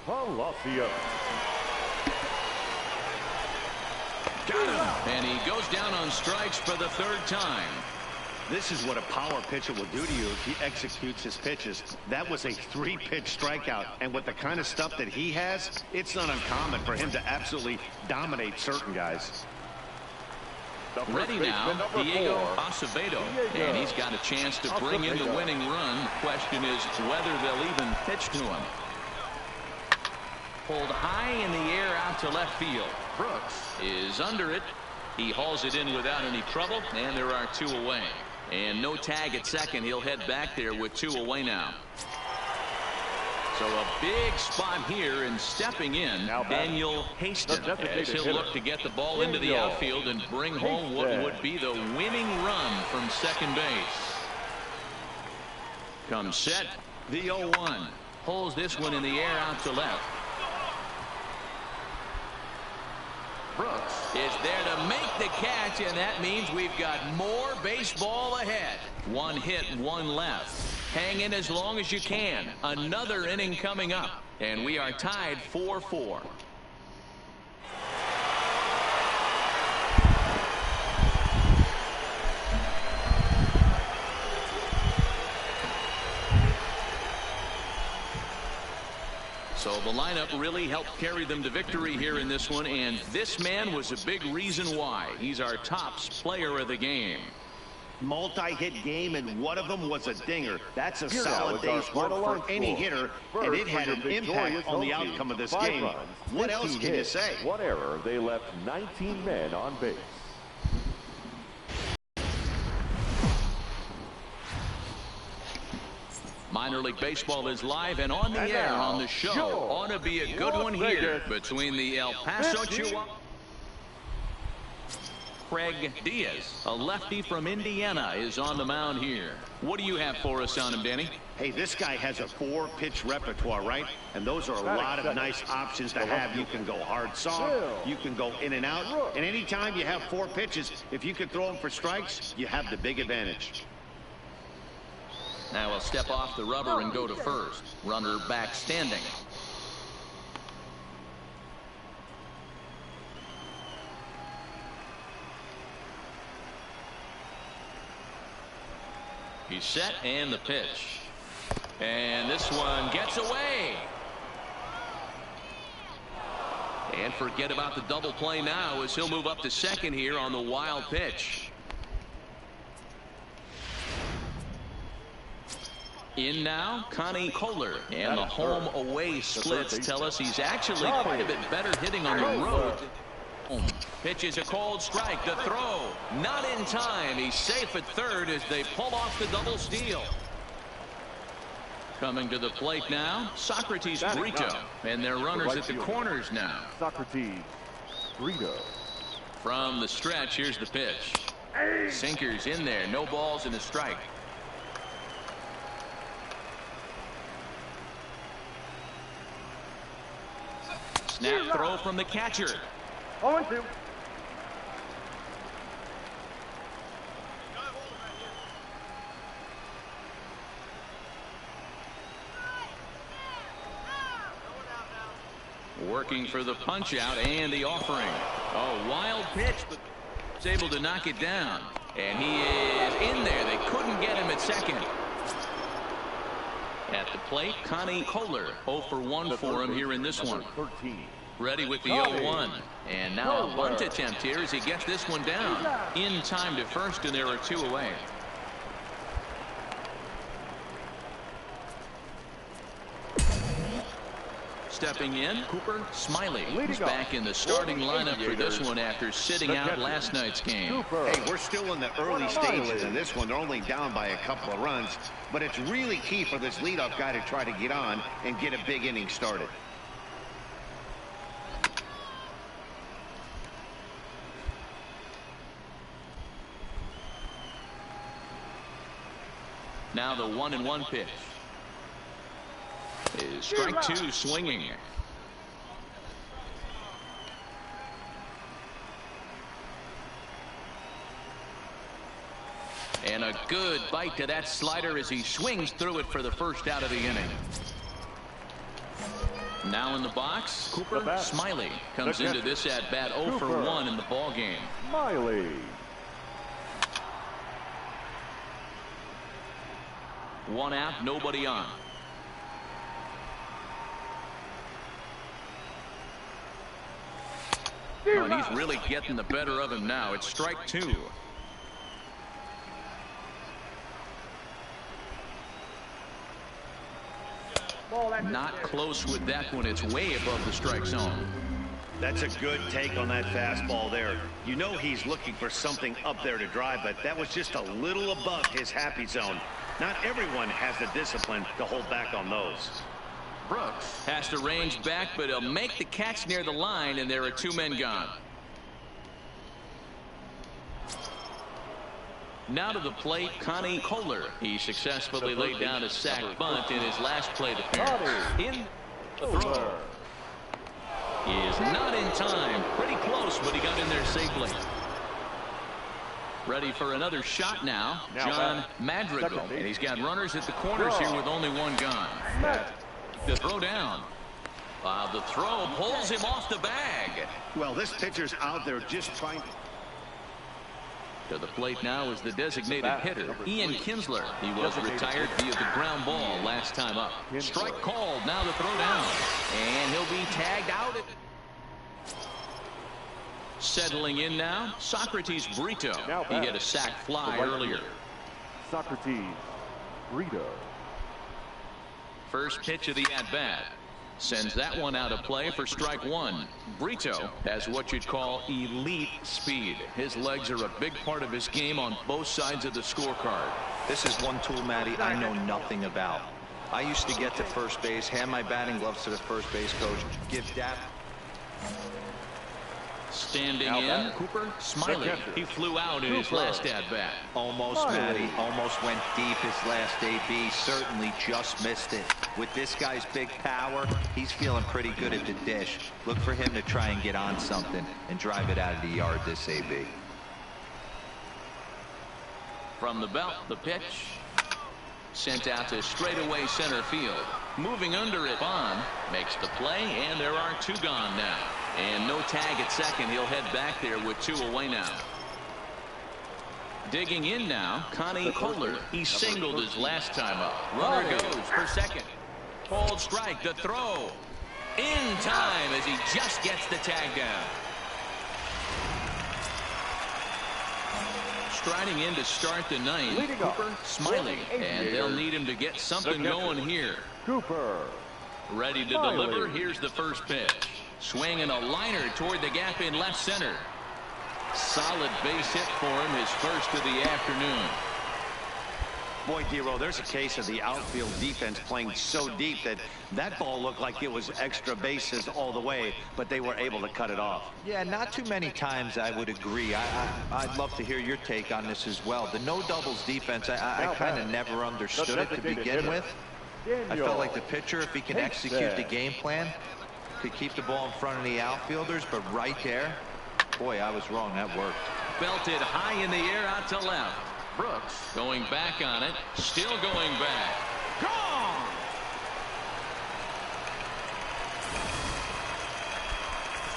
Palacio. Got him. And he goes down on strikes for the third time. This is what a power pitcher will do to you if he executes his pitches. That was a 3-pitch strikeout. And with the kind of stuff that he has, it's not uncommon for him to absolutely dominate certain guys. Ready now, Diego Acevedo. And he's got a chance to bring in the winning run. The question is whether they'll even pitch to him. Pulled high in the air out to left field. Brooks is under it. He hauls it in without any trouble, and there are 2 away. And no tag at second. He'll head back there with 2 away now. So a big spot here, and stepping in, Daniel Hastings, as he'll look to get the ball into the outfield and bring home what would be the winning run from second base. Comes set, the 0-1. Pulls this one in the air out to left. Brooks is there to make the catch, and that means we've got more baseball ahead. 1 hit, 1 left. Hang in as long as you can. Another inning coming up, and we are tied 4-4. So the lineup really helped carry them to victory here in this one, and this man was a big reason why. He's our top player of the game. Multi-hit game, and one of them was a dinger. That's a solid day's work for any hitter, and it had an impact on the outcome of this game. What else can you say? 1 error. They left 19 men on base. Minor League Baseball is live and on the air on the show. Ought to be a good one here between the El Paso Chihuahua. Craig Diaz, a lefty from Indiana, is on the mound here. What do you have for us on him, Danny? Hey, this guy has a 4-pitch repertoire, right? And those are a lot of nice options to have. You can go hard, soft. You can go in and out. And anytime you have 4 pitches, if you can throw them for strikes, you have the big advantage. Now he'll step off the rubber and go to first. Runner back standing. He's set, and the pitch. And this one gets away. And forget about the double play now as he'll move up to second here on the wild pitch. In now, Connie Kohler. And the home-away splits tell us he's actually quite a bit better hitting on the road. Pitch is a cold strike. The throw not in time. He's safe at third as they pull off the double steal. Coming to the plate now, Socrates Brito, and their runners at the corners now. Socrates Brito. From the stretch, here's the pitch. Sinkers in there, no balls and a strike. Snap throw from the catcher. 0-2. Working for the punch out and the offering. A wild pitch, but he's able to knock it down. And he is in there. They couldn't get him at second. At the plate, Connie Kohler. 0 for 1 for him here in this one. 13. Ready with the 0-1. And now a bunt attempt here as he gets this one down. In time to first, and there are 2 away. Stepping in, Cooper Smiley, who's back in the starting lineup for this one after sitting out last night's game. Hey, we're still in the early stages in this one. They're only down by a couple of runs, but it's really key for this leadoff guy to try to get on and get a big inning started. Now the 1-1 pitch. Is strike 2 swinging. And a good bite to that slider as he swings through it for the first out of the inning. Now in the box, Cooper Smiley comes into this at bat 0 for 1 in the ball game. Smiley. 1 out, nobody on. Oh, and he's really getting the better of him now. It's strike 2. Not close with that one. It's way above the strike zone. That's a good take on that fastball there. You know he's looking for something up there to drive, but that was just a little above his happy zone. Not everyone has the discipline to hold back on those. Brooks has to range back, but he'll make the catch near the line, and there are 2 men gone. Now to the plate, Connie Kohler. He successfully laid down a sac bunt in his last plate appearance. In the throw. He is not in time. Pretty close, but he got in there safely. Ready for another shot now. John Madrigal. And he's got runners at the corners here with only 1 gone. The throw down. The throw pulls him off the bag. Well, this pitcher's out there just trying to the plate now is the designated hitter, Ian Kinsler. He was retired via the ground ball last time up. Strike called. Now the throw down. And he'll be tagged out. Settling in now, Socrates Brito. He had a sac fly earlier. Socrates Brito. First pitch of the at-bat. Sends that one out of play for strike 1. Brito has what you'd call elite speed. His legs are a big part of his game on both sides of the scorecard. This is one tool, Matty, I know nothing about. I used to get to first base, hand my batting gloves to the first base coach, give that. Standing in, Cooper Smiley. He flew out in his last at-bat. Almost, Matty. Almost went deep his last AB. Certainly just missed it. With this guy's big power, he's feeling pretty good at the dish. Look for him to try and get on something and drive it out of the yard this AB. From the belt, the pitch. Sent out to straightaway center field. Moving under it, Bond makes the play, and there are 2 gone now. And no tag at second. He'll head back there with 2 away now. Digging in now, Connie Kohler. He singled his last time up. Runner goes for second. Called strike. The throw. In time as he just gets the tag down. Striding in to start the 9th, Cooper Smiley. And they'll need him to get something going here. Cooper. Ready to deliver. Here's the first pitch. Swinging a liner toward the gap in left center. Solid base hit for him, his first of the afternoon. Boy, Dero, there's a case of the outfield defense playing so deep that ball looked like it was extra bases all the way, but they were able to cut it off. Yeah, not too many times I would agree. I'd love to hear your take on this as well. The no doubles defense, I kind of never understood it to begin with. I felt like the pitcher, if he can execute the game plan, could keep the ball in front of the outfielders, but right there, boy, I was wrong. That worked. Belted high in the air out to left. Brooks going back on it. Still going back. Gone!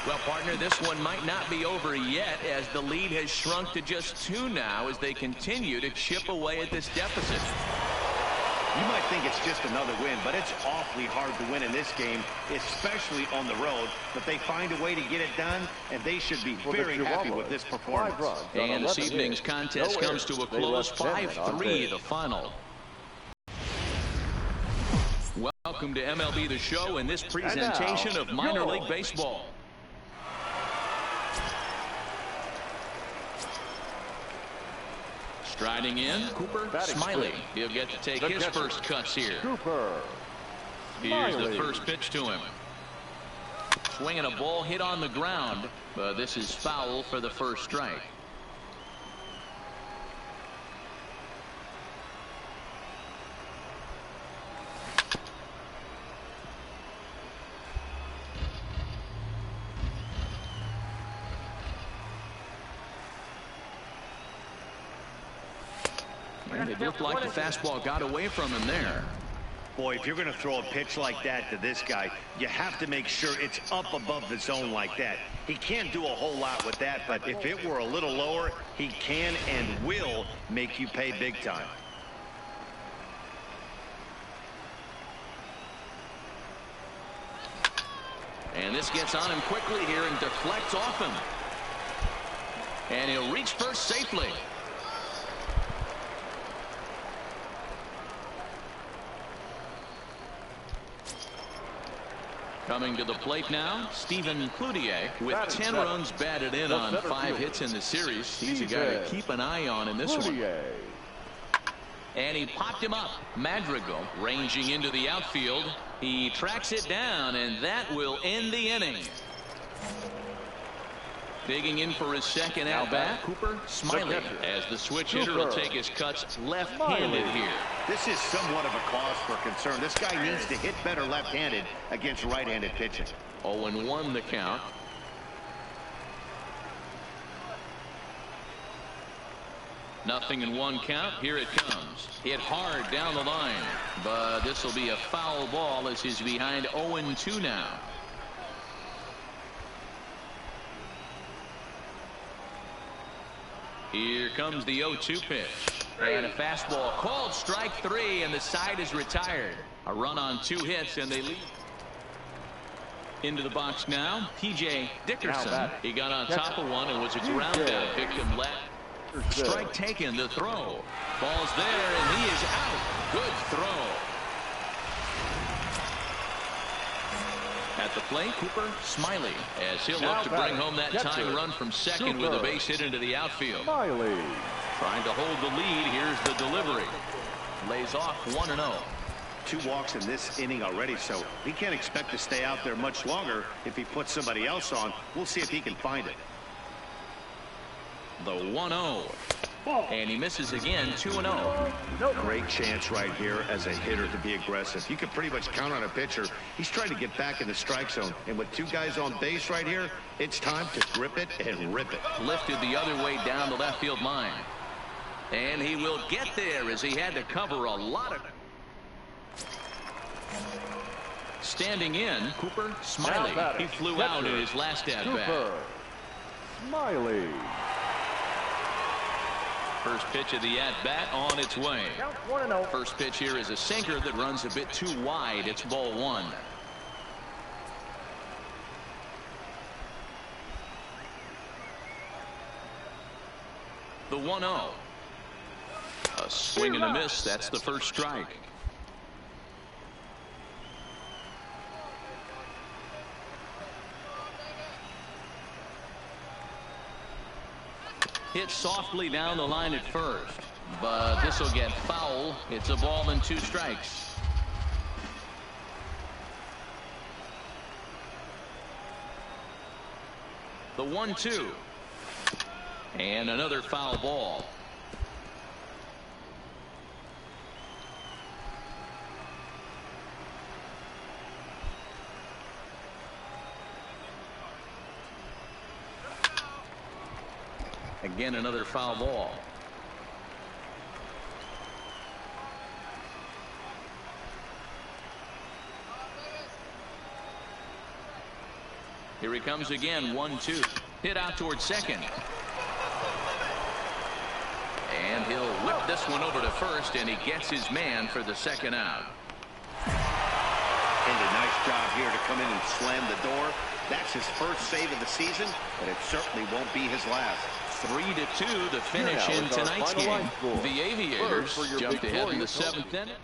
Well, partner, this one might not be over yet as the lead has shrunk to just 2 now as they continue to chip away at this deficit. You might think it's just another win, but it's awfully hard to win in this game, especially on the road. But they find a way to get it done, and they should be very happy with this performance. And this evening's contest comes to a close, 5-3 the final. Welcome to MLB The Show and this presentation of minor league baseball. Striding in, Cooper Smiley. He'll get to take his first cuts here. Cooper. Here's the first pitch to him. Swinging a ball hit on the ground, but this is foul for the first strike. And it looked like the fastball got away from him there. Boy, if you're going to throw a pitch like that to this guy, you have to make sure it's up above the zone like that. He can't do a whole lot with that, but if it were a little lower, he can and will make you pay big time. And this gets on him quickly here and deflects off him. And he'll reach first safely. Coming to the plate now, Stephen Cloutier with 10 runs batted in on 5 hits in the series. He's a guy to keep an eye on in this one. And he popped him up. Madrigal ranging into the outfield. He tracks it down, and that will end the inning. Digging in for his second at-bat, Cooper Smiley, as the switch hitter will take his cuts left-handed here. This is somewhat of a cause for concern. This guy needs to hit better left-handed against right-handed pitching. 0-1 the count. Nothing in 1 count. Here it comes. Hit hard down the line, but this will be a foul ball as he's behind 0-2 now. Here comes the 0-2 pitch. And a fastball called strike 3, and the side is retired. A run on 2 hits, and they lead. Into the box now, P.J. Dickerson. He got on top of one and was a ground out victim left. Strike taken, the throw. Ball's there, and he is out. Good throw. At the plate, Cooper Smiley, as he'll look to bring home that tying run from second with a base hit into the outfield. Smiley. Trying to hold the lead. Here's the delivery. Lays off 1-0. 2 walks in this inning already, so he can't expect to stay out there much longer if he puts somebody else on. We'll see if he can find it. The 1-0. And he misses again, 2-0. Great chance right here as a hitter to be aggressive. You can pretty much count on a pitcher. He's trying to get back in the strike zone. And with 2 guys on base right here, it's time to grip it and rip it. Lifted the other way down the left field line. And he will get there as he had to cover a lot of it. Standing in, Cooper Smiley. He flew out in his last at-bat. Smiley. First pitch of the at-bat on its way. First pitch here is a sinker that runs a bit too wide. It's ball 1. The 1-0. A swing and a miss. That's the first strike. Hit softly down the line at first, but this will get foul. It's a ball and 2 strikes. The 1-2. And another foul ball. Again, another foul ball. Here he comes again, 1-2. Hit out towards second. And he'll whip this one over to first, and he gets his man for the second out. And a nice job here to come in and slam the door. That's his first save of the season, but it certainly won't be his last. 3-2 the finish in tonight's game. The Aviators jumped ahead in the 7th inning.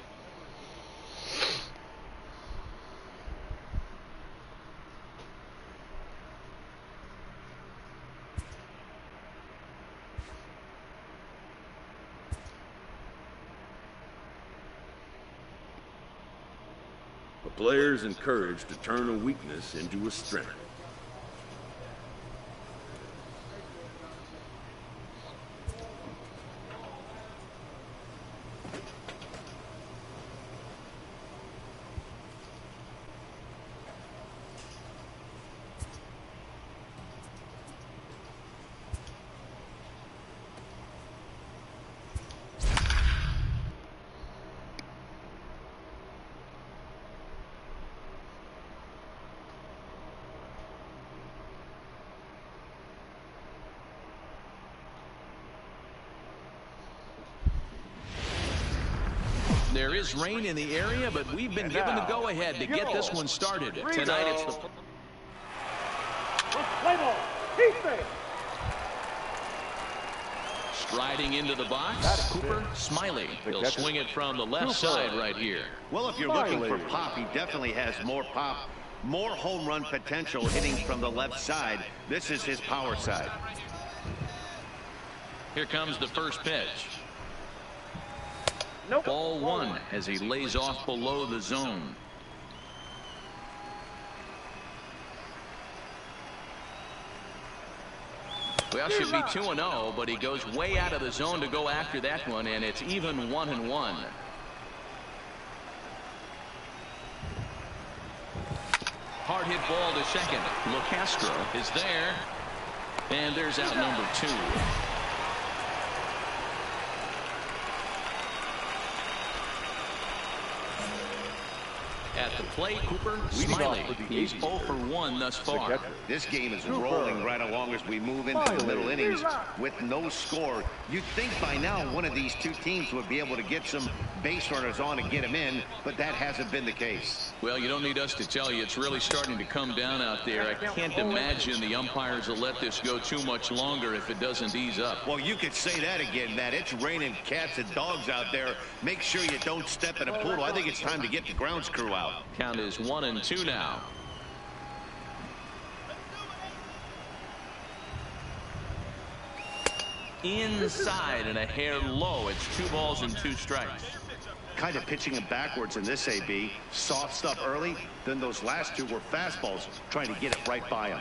A player is encouraged to turn a weakness into a strength. There is rain in the area, but we've been given the go-ahead to get this one started. Tonight it's the... Striding into the box, Cooper Smiley. He'll swing it from the left side right here. Well, if you're looking for pop, he definitely has more pop, more home run potential hitting from the left side. This is his power side. Here comes the first pitch. Ball one as he lays off below the zone. Well, should be 2-0, but he goes way out of the zone to go after that one, and it's even 1-1. Hard hit ball to second. LeCastro is there, and there's out number 2. At the plate, Cooper Smiley. He's 0 for 1 thus far. This game is rolling right along as we move into the middle innings with no score. You'd think by now one of these two teams would be able to get some base runners on and get them in, but that hasn't been the case. Well, you don't need us to tell you. It's really starting to come down out there. I can't imagine the umpires will let this go too much longer if it doesn't ease up. Well, you could say that again, Matt. It's raining cats and dogs out there. Make sure you don't step in a poodle. I think it's time to get the grounds crew out. Count is 1-2 now. Inside and a hair low. It's 2 balls and 2 strikes. Kind of pitching him backwards in this AB. Soft stuff early, then those last 2 were fastballs, trying to get it right by him.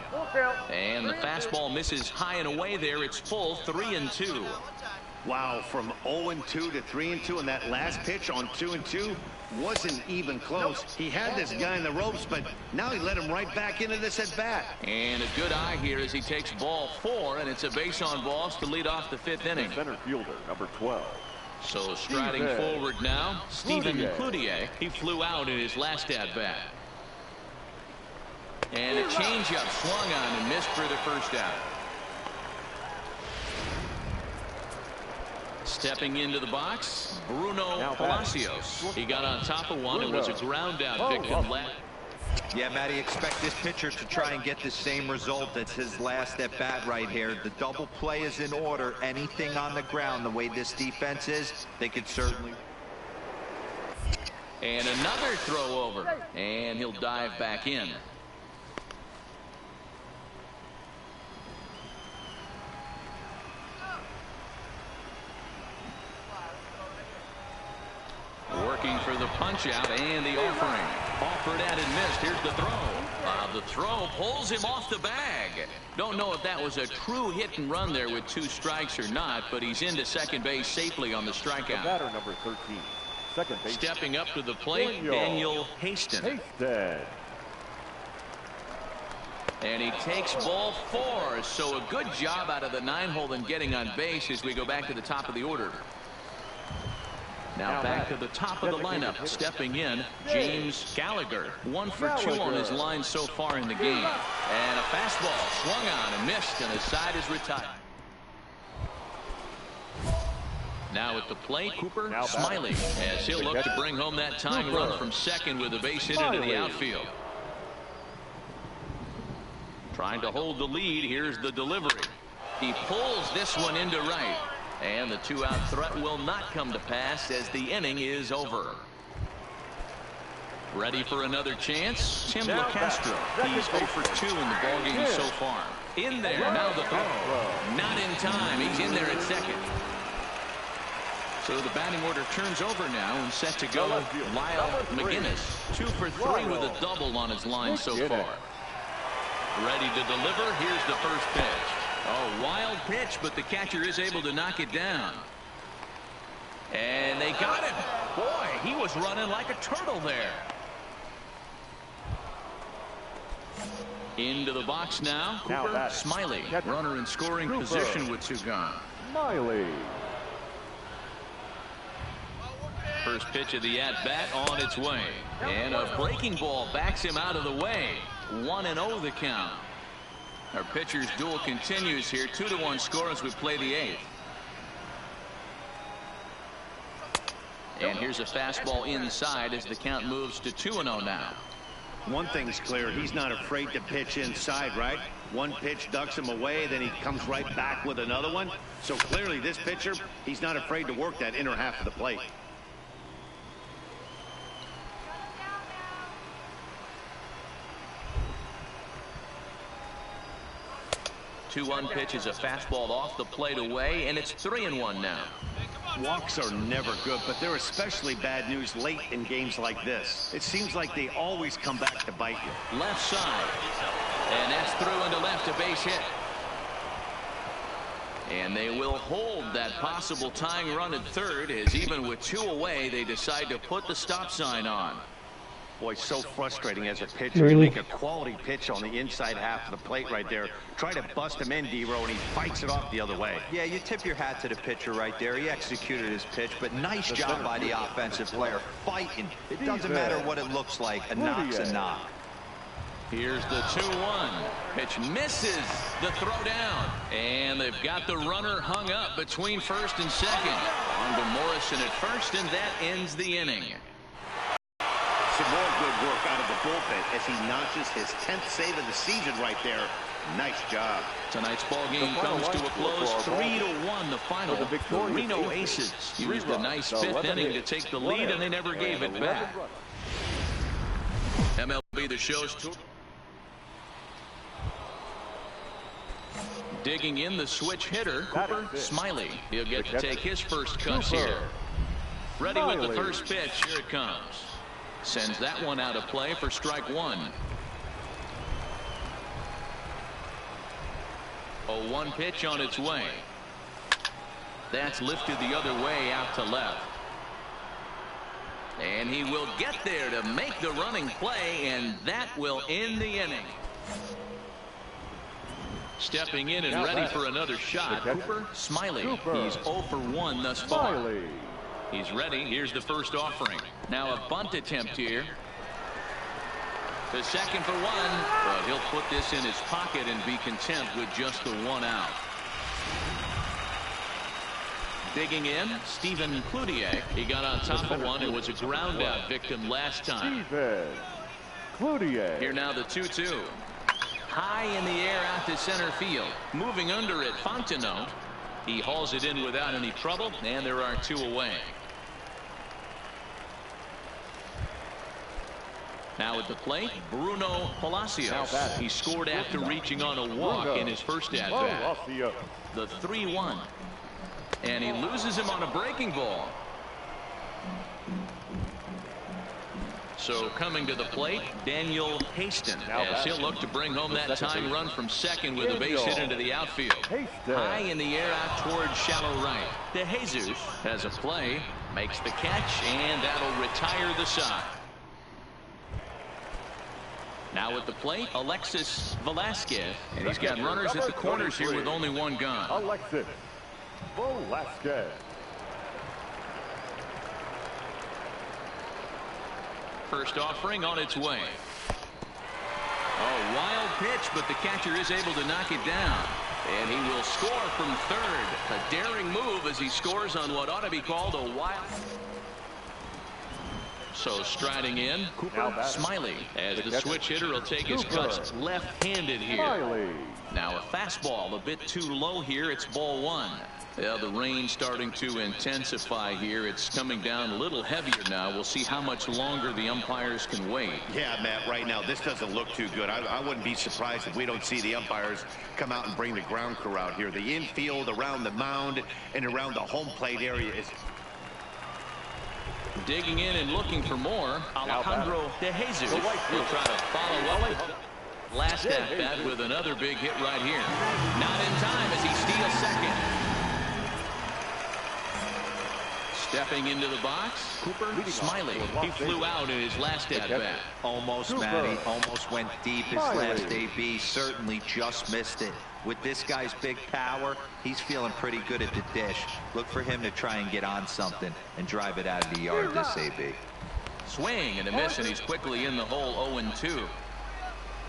And the fastball misses high and away there. It's full 3-2. Wow, from 0-2 to 3-2, and that last pitch on 2-2 wasn't even close. He had this guy in the ropes, but now he let him right back into this at bat. And a good eye here as he takes ball 4, and it's a base on balls to lead off the 5th inning. Center fielder, number 12. So striding forward now, Stephen Cloutier. He flew out in his last at bat. And a changeup swung on and missed for the first out. Stepping into the box, Bruno Palacios. He got on top of one and was a ground out victim left. Yeah, Matty, expect this pitcher to try and get the same result as his last at bat right here. The double play is in order. Anything on the ground, the way this defense is, they could certainly. And another throw over, and he'll dive back in. Working for the punch out and the offering. Offered at and missed. Here's the throw. The throw pulls him off the bag. Don't know if that was a true hit and run there with 2 strikes or not, but he's into second base safely on the strikeout. The batter, number 13. Second base. Stepping up to the plate, Daniel Haston. And he takes ball 4. So a good job out of the 9-hole in getting on base as we go back to the top of the order. Now back to the top of the lineup. Stepping in, James Gallagher. 1 for 2 on his line so far in the game. And a fastball swung on and missed, and his side is retired. Now at the plate, Cooper Smiley, as he'll look to bring home that tying run from second with a base hit into the outfield. Trying to hold the lead. Here's the delivery. He pulls this one into right. And the 2-out threat will not come to pass as the inning is over. Ready for another chance? Tim LeCastro. He's 0 for 2 in the ballgame so far. In there, now the throw. Not in time. He's in there at second. So the batting order turns over now and set to go. Lyle McGinnis, 2 for 3 with a double on his line so far. Ready to deliver. Here's the first pitch. Oh, wild pitch, but the catcher is able to knock it down. And they got him. Boy, he was running like a turtle there. Into the box now, Cooper Smiley. Runner in scoring position with 2 gone. Smiley. First pitch of the at-bat on its way. And a breaking ball backs him out of the way. 1-0 the count. Our pitcher's duel continues here. 2-1 score as we play the 8th. And here's a fastball inside as the count moves to 2-0 now. One thing's clear, he's not afraid to pitch inside, right? One pitch ducks him away, then he comes right back with another one. So clearly this pitcher, he's not afraid to work that inner half of the plate. 2-1 pitch is a fastball off the plate away, and it's 3-1 now. Walks are never good, but they're especially bad news late in games like this. It seems like they always come back to bite you. Left side, and that's through into left, a base hit. And they will hold that possible tying run at third, as even with 2 away, they decide to put the stop sign on. Boy, so frustrating as a pitcher. Really? You make a quality pitch on the inside half of the plate right there. Try to bust him in, D-Row, and he fights it off the other way. Yeah, you tip your hat to the pitcher right there. He executed his pitch, but nice job by the offensive player. Fighting. It doesn't matter what it looks like. A knock's a knock. Here's the 2-1. Pitch misses the throw down. And they've got the runner hung up between first and second. On to Morrison at first, and that ends the inning. Some more good work out of the bullpen as he notches his 10th save of the season right there. Nice job. Tonight's ball game comes to a close. 3-1 the final. The Reno Aces used a nice 5th inning to take the lead, and they never gave it back. MLB The Show's tour. Digging in the switch hitter, Cooper Smiley. He'll get to take his first cuts here. Ready with the first pitch. Here it comes. Sends that one out of play for strike 1. 0-1 pitch on its way. That's lifted the other way out to left. And he will get there to make the running play, and that will end the inning. Stepping in and ready for another shot, Cooper Smiley. He's 0 for 1 thus far. He's ready. Here's the first offering. Now a bunt attempt here. The second for 1, but he'll put this in his pocket and be content with just the 1 out. Digging in, Stephen Cloutier. He got on top of one and was a ground out victim last time. Stephen Cloutier. Here now the 2-2. High in the air out to center field. Moving under it, Fontenot. He hauls it in without any trouble, and there are 2 away. Now at the plate, Bruno Palacios. He scored after reaching on a walk in his first at-bat. The 3-1. And he loses him on a breaking ball. So coming to the plate, Daniel Haston, as he'll look to bring home that tying run from second with a base hit into the outfield. High in the air out towards shallow right. De Jesus has a play, makes the catch, and that'll retire the side. Now at the plate, Alexis Velasquez, and he's got runners at the corners here with only 1 gone. Alexis Velasquez. First offering on its way. A wild pitch, but the catcher is able to knock it down. And he will score from third. A daring move as he scores on what ought to be called a wild. So striding in, Cooper Smiley, as the switch hitter will take his cuts left-handed here. Now a fastball a bit too low here. It's ball 1. Yeah, the rain starting to intensify here. It's coming down a little heavier now. We'll see how much longer the umpires can wait. Yeah, Matt, right now this doesn't look too good. I wouldn't be surprised if we don't see the umpires come out and bring the ground crew out here. The infield, around the mound, and around the home plate area is... Digging in and looking for more, Alejandro De Jesus will try to follow up with last at-bat with another big hit right here. Not in time as he steals second. Stepping into the box, Cooper Smiley. He flew out in his last at-bat. Almost, Matty. Almost went deep his last AB. Certainly just missed it. With this guy's big power, he's feeling pretty good at the dish. Look for him to try and get on something and drive it out of the yard this AB. Swing and a miss, and he's quickly in the hole. 0-2.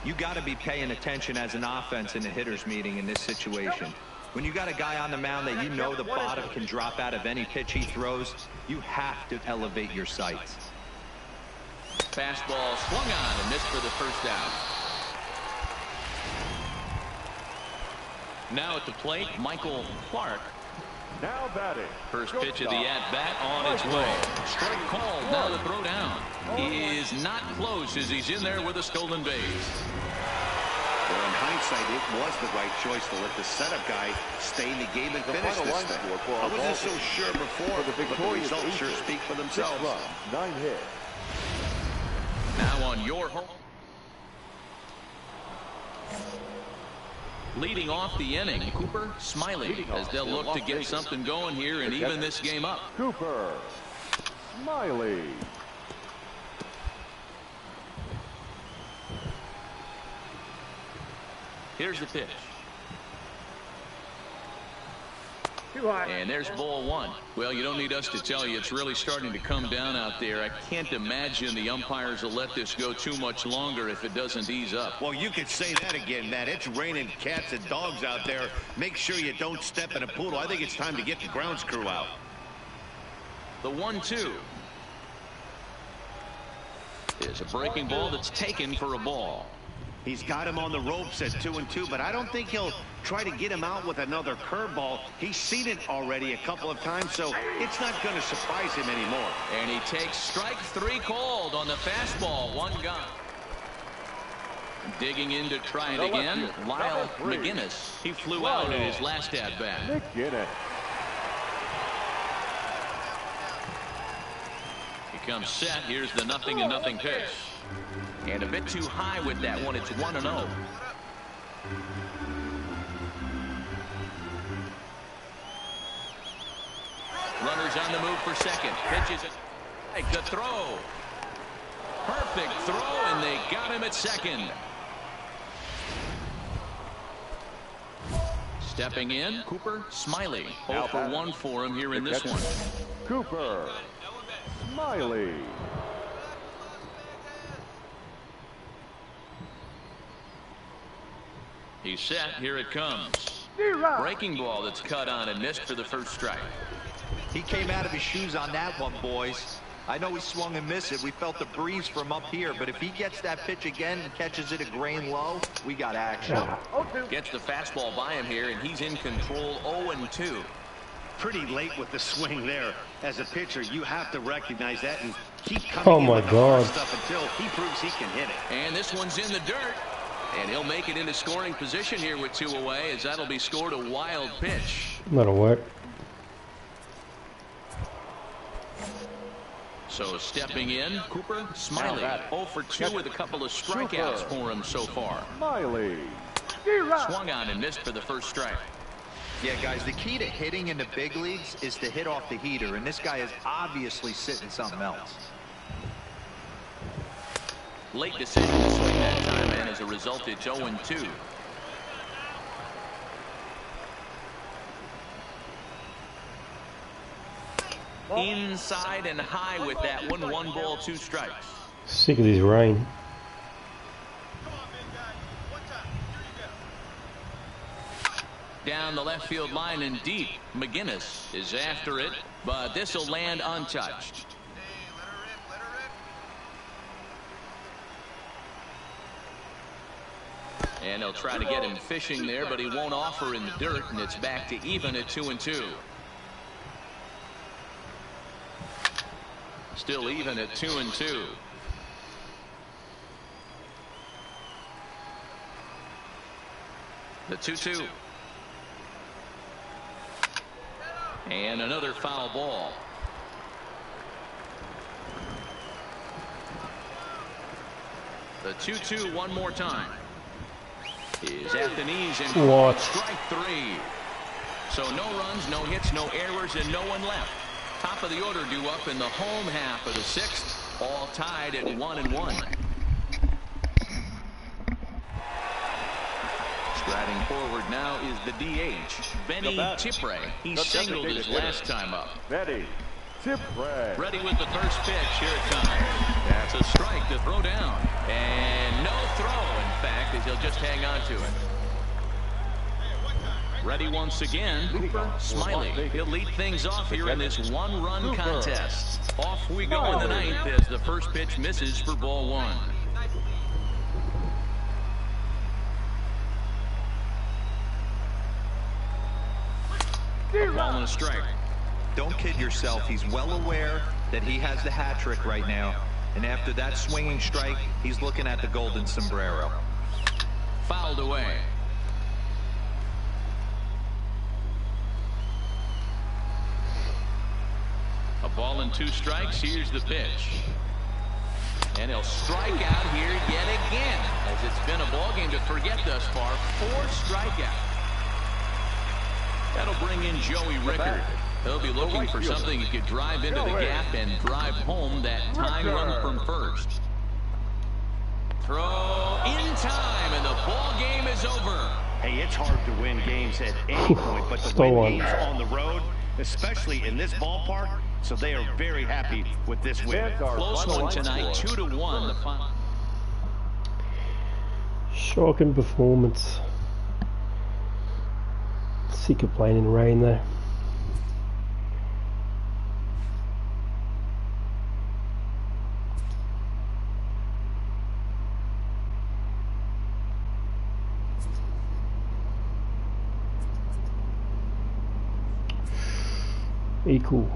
You got to be paying attention as an offense in a hitter's meeting in this situation. When you got a guy on the mound that you know the bottom can drop out of any pitch he throws, you have to elevate your sights. Fastball swung on and missed for the first out. Now at the plate, Michael Clark. Now batting. First pitch of the at-bat on its way. Strike called. Now the throw down. He is not close as he's in there with a stolen base. Well, in hindsight, it was the right choice to let the setup guy stay in the game and finish this thing. I wasn't so sure before, but the results sure speak for themselves. 9 hits. Now on your home. Leading off the inning, Cooper Smiley, as they'll look to get something going here and even this game up. Cooper Smiley. Here's the pitch. And there's ball one. Well, you don't need us to tell you it's really starting to come down out there. I can't imagine the umpires will let this go too much longer if it doesn't ease up. Well, you could say that again, Matt. It's raining cats and dogs out there. Make sure you don't step in a poodle. I think it's time to get the grounds crew out. The 1-2 is a breaking ball that's taken for a ball. He's got him on the ropes at 2-2, but I don't think he'll try to get him out with another curveball. He's seen it already a couple of times, so it's not going to surprise him anymore. And he takes strike 3 called on the fastball. 1 gone. Digging in to try it again, Lyle McGinnis. He flew out in his last at-bat. McGinnis. He comes set. Here's the 0-0 pitch. And a bit too high with that one. It's 1-0. Runners on the move for second. Pitches it. Make the throw. Perfect throw, and they got him at second. Stepping in, Cooper Smiley. 0 for 1 for him here in this one. Cooper Smiley. He's set. Here it comes. Breaking ball that's cut on and missed for the first strike. He came out of his shoes on that one, boys. I know he swung and missed it. We felt the breeze from up here, but if he gets that pitch again and catches it a grain low, we got action. Gets the fastball by him here, and he's in control. 0-2. Pretty late with the swing there. As a pitcher, you have to recognize that and keep coming in with the hard stuff until he proves he can hit it. And this one's in the dirt. And he'll make it into scoring position here with 2 away, as that'll be scored a wild pitch. That'll work. So stepping in, Cooper Smiley. 0 for 2 with a couple of strikeouts for him so far. Smiley. Swung on and missed for the first strike. Yeah, guys, the key to hitting in the big leagues is to hit off the heater, and this guy is obviously sitting something else. Late decision to swing that time, and as a result, it's 0-2. Inside and high with that one. 1 ball, 2 strikes. Sick of this rain. Down the left field line and deep. McGinnis is after it, but this will land untouched. And they'll try to get him fishing there, but he won't offer in the dirt, and it's back to even at 2-2. Still even at 2-2. The 2-2. And another foul ball. The 2-2 one more time. Is at the knees and strike 3. So no runs, no hits, no errors, and no one left. Top of the order due up in the home half of the 6th. All tied at 1-1. Striding forward now is the DH, Benny Tipre. He singled his last time up. Benny Tipre. Ready with the first pitch. Here it comes. That's a strike to throw down. And no throw, in fact, as he'll just hang on to it. Ready once again, Cooper Smiley. He'll lead things off here in this one-run contest. Off we go in the ninth as the first pitch misses for ball one. Ball and a strike. Don't kid yourself. He's well aware that he has the hat trick right now. And after that swinging strike, he's looking at the golden sombrero. Fouled away. A ball and 2 strikes. Here's the pitch. And he'll strike out here yet again, as it's been a ball game to forget thus far. 4 strikeouts. That'll bring in Joey Rickard. He'll be looking for something he could drive into the gap and drive home that tying run from first. Throw in time, and the ball game is over. Hey, it's hard to win games at any point, but to win games on the road, especially in this ballpark, so they are very happy with this win. Close one tonight, 2-1. The final. Shocking performance. Sick of playing in the rain though. Equal.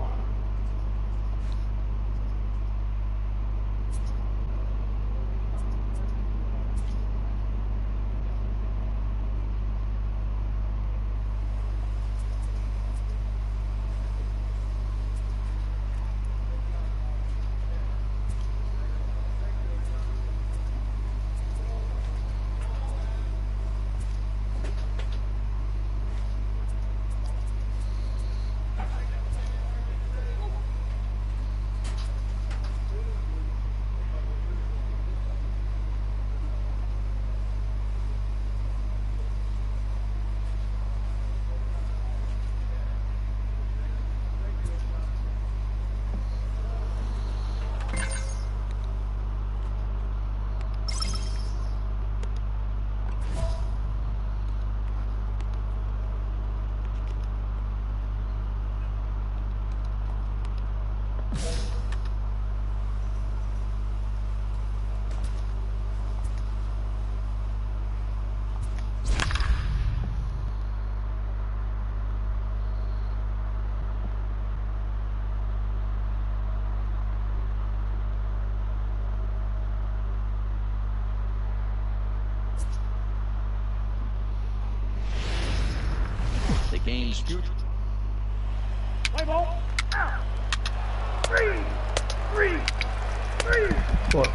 Game's future. Play ball. Three. What?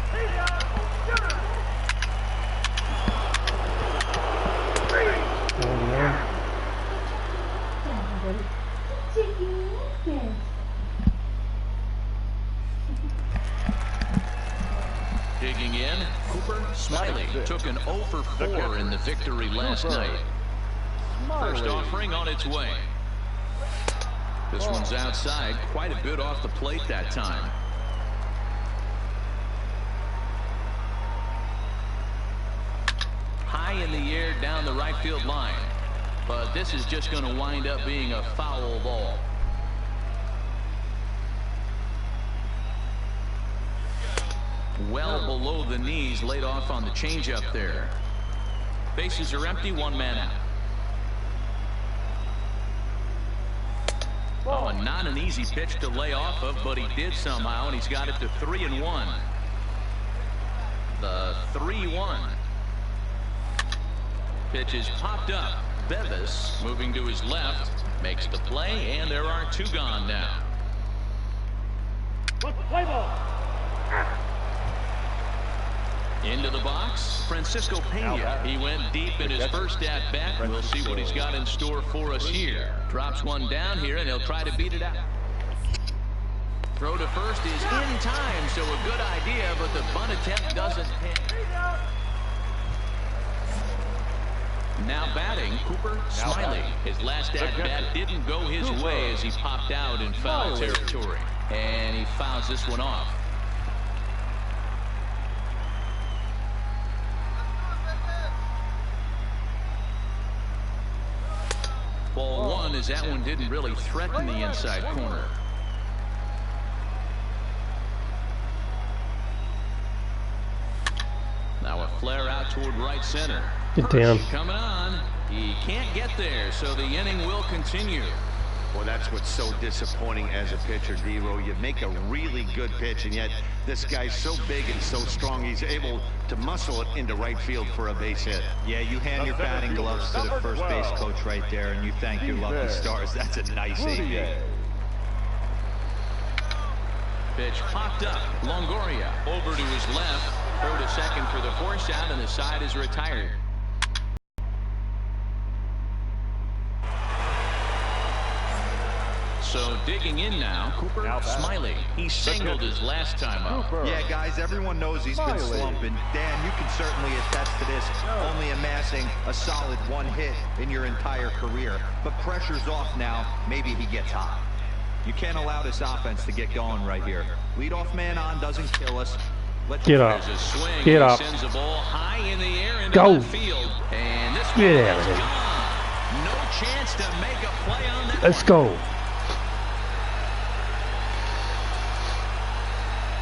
Digging in, Cooper Smiley took an 0 for 4 in the victory last night. First offering on its way. This one's outside, quite a bit off the plate that time. High in the air down the right field line. But this is just going to wind up being a foul ball. Well below the knees, laid off on the changeup there. Bases are empty, 1 man out. Oh, and not an easy pitch to lay off of, but he did somehow, and he's got it to 3-1. The 3-1. Pitch is popped up. Bevis moving to his left, makes the play, and there are 2 gone now. Play ball. Into the box, Francisco Pena. He went deep in his first at-bat. We'll see what he's got in store for us here. Drops one down here, and he'll try to beat it out. Throw to first is in time, so a good idea, but the bunt attempt doesn't hit. Now batting, Cooper Smiley. His last at-bat didn't go his way as he popped out in foul territory. And he fouls this one off. as that one didn't really threaten the inside corner. Now a flare out toward right center. Get down. Coming on. He can't get there, so the inning will continue. Well, that's what's so disappointing as a pitcher, D-Row. You make a really good pitch, and yet this guy's so big and so strong, he's able to muscle it into right field for a base hit. Yeah, you hand your batting gloves to the first base coach right there, and you thank your lucky stars. That's a nice AB. Pitch popped up. Longoria over to his left. Throw to second for the force out, and the side is retired. So digging in now, Cooper Smiley. He singled his last time up. Yeah, guys, everyone knows he's been slumping. Dan, you can certainly attest to this, only amassing a solid one hit in your entire career. But pressure's off now. Maybe he gets hot. You can't allow this offense to get going right here. Leadoff man on doesn't kill us. Get up. There's a swing. Get up. Sends the ball high in the air into Go. the field. And this Get one out of is here. gone. No chance to make a play on that. Let's one. go.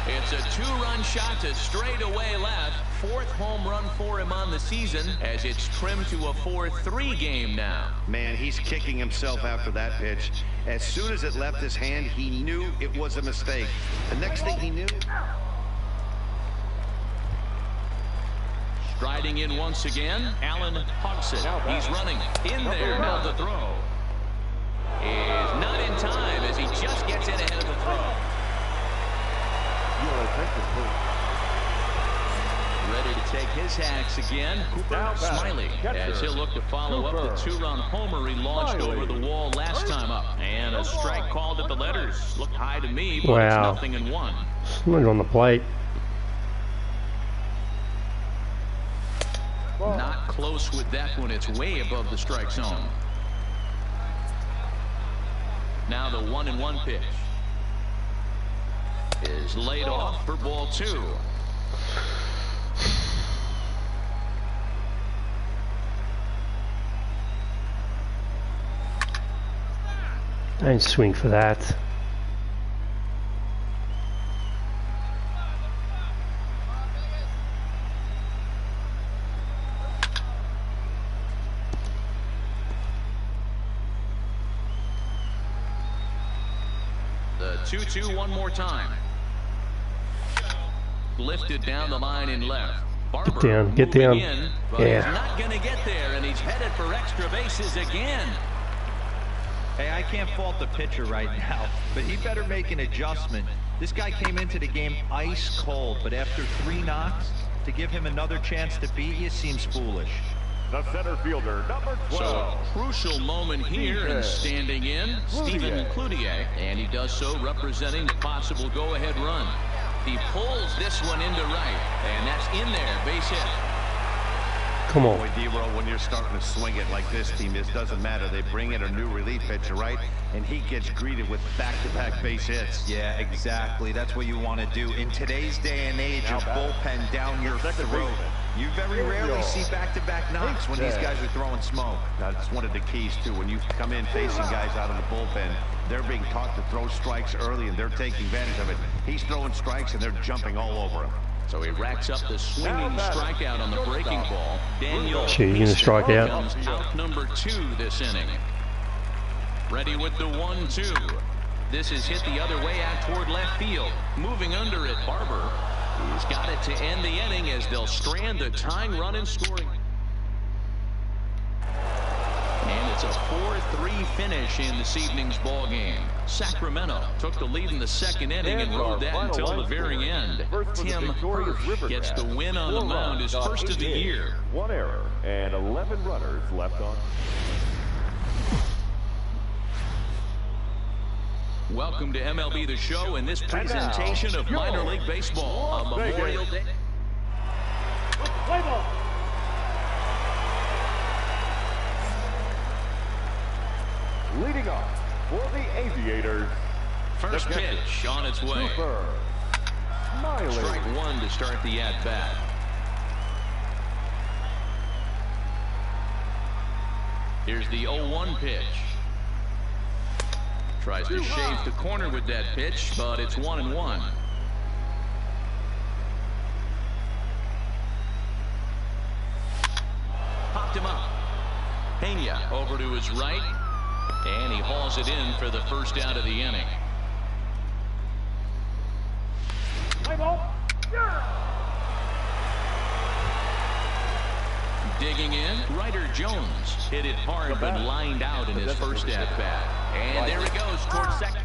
It's a two-run shot to straightaway left. Fourth home run for him on the season as it's trimmed to a 4-3 game now. Man, he's kicking himself after that pitch. As soon as it left his hand, he knew it was a mistake. The next thing he knew... Striding in once again, Allen Hodgson. He's running in there. Now the throw is not in time as he just gets in ahead of the throw. Ready to take his hacks again. Cooper Smiley as he'll look to follow up the two-run homer he launched over the wall last time up. And a strike called at the letters. Looked high to me, but Wow. it's 0-1. Look on the plate. Not close with that one. It's way above the strike zone. Now the 1-1 pitch is laid off for ball 2. Don't swing for that. The 2-2 one more time. Lifted down the line in left. Barber down, get moving down. in, but Yeah. he's not going to get there, and he's headed for extra bases again. Hey, I can't fault the pitcher right now, but he better make an adjustment. This guy came into the game ice cold, but after 3 knocks, to give him another chance to beat you seems foolish. The center fielder, number 12. So a crucial moment here, and standing in, Stephen Cloutier, and he does so representing the possible go-ahead run. He pulls this one into right, and that's in there, base hit. Come on. Boy, D-Row, when you're starting to swing it like this team, it doesn't matter. They bring in a new relief pitcher, right? And he gets greeted with back-to-back base hits. Yeah, exactly. That's what you want to do. In today's day and age of bullpen down your throat, you very rarely see back-to-back knocks when these guys are throwing smoke. That's one of the keys, too. When you come in facing guys out of the bullpen, they're being taught to throw strikes early, and they're taking advantage of it. He's throwing strikes, and they're jumping all over him. So he racks up the swinging strikeout on the breaking ball. Daniel Gee, you're gonna strike out. comes out number 2 this inning. Ready with the 1-2. This is hit the other way out toward left field. Moving under it, Barber. He's got it to end the inning as they'll strand the tying run in scoring. And it's a 4-3 finish in this evening's ball game. Sacramento took the lead in the second inning and rode that until the very end. Tim Hirsch gets the win on the mound, his first of the year. 1 error and 11 runners left on. Welcome to MLB The Show and this presentation of minor league baseball on Memorial Day. Play ball. Leading off for the Aviators. First pitch on its way. Cooper Smiley. Strike 1 to start the at-bat. Here's the 0-1 pitch. Tries to shave the corner with that pitch, but it's 1-1. Popped him up. Pena over to his right, and he hauls it in for the first out of the inning. Digging in, Ryder Jones hit it hard but lined out in his first at-bat. And there he goes towards second.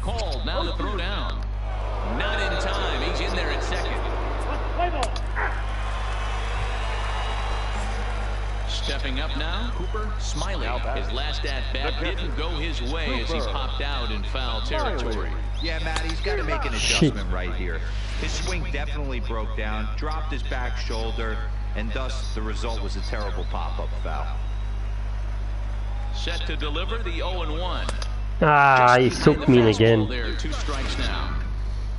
Called, now the throw down. Not in time, he's in there at second. Stepping up now, Cooper Smiley. His last at-bat didn't go his way as he popped out in foul territory. Yeah, Matt, he's got to make an adjustment right here. His swing definitely broke down, dropped his back shoulder, and thus the result was a terrible pop-up foul. Set to deliver the 0-1. Ah, he took me in again. There, 2 strikes now.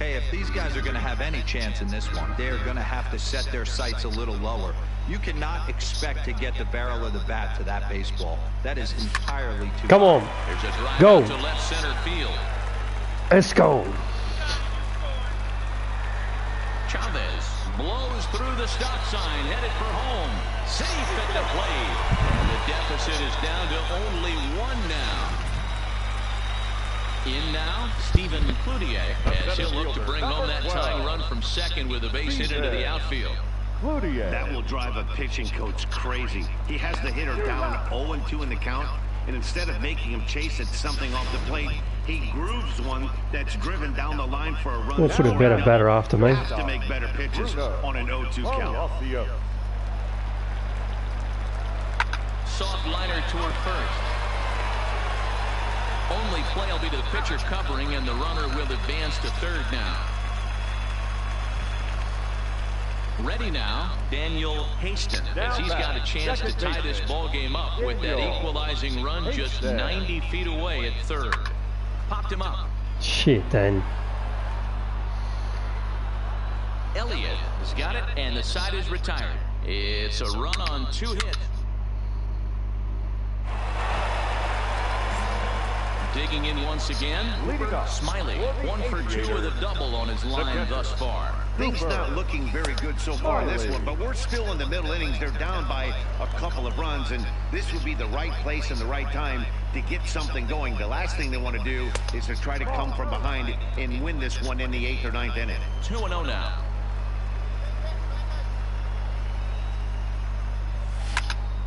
Hey, if these guys are going to have any chance in this one, they're going to have to set their sights a little lower. You cannot expect to get the barrel of the bat to that baseball. That is entirely too Come on. There's a drive Go. out to left center field. Let's go. Chavez blows through the stop sign, headed for home. Safe at the plate. And the deficit is down to only 1 now. In now, Stephen Cloutier, as he'll look to bring home that tying run from second with a base hit into the outfield. That will drive a pitching coach crazy. He has the hitter down 0-2 in the count, and instead of making him chase at something off the plate, he grooves one that's driven down the line for a run. We'll put a better batter after me. Have to make better pitches on an 0-2 count. Soft liner toward first. Only play will be to the pitcher covering, and the runner will advance to third now. Ready now, Daniel Haston, as he's got a chance to tie this ball game up with that equalizing run just 90 feet away at third. Popped him up. Shit, Dan. Elliott has got it, and the side is retired. It's a run on 2 hits. Digging in once again, Smiley, 1 for 2 with a double on his line thus far. Things not looking very good so far in this one, but we're still in the middle innings. They're down by a couple of runs, and this would be the right place and the right time to get something going. The last thing they want to do is to try to come from behind and win this one in the 8th or 9th inning. 2-0 now.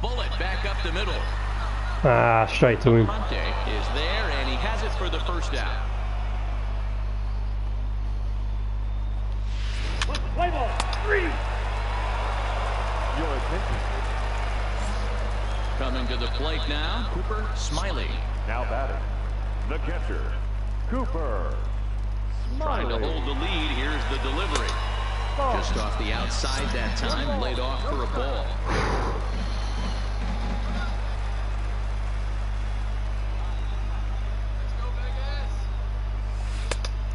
Bullet back up the middle. Ah, straight to him. Conte is there, and he has it for the first out. Play ball. 3. Your attention. Coming to the plate now, Cooper Smiley. Now batting, the catcher, Cooper Trying to hold the lead. Here's the delivery. Just off the outside that time, laid off for a ball.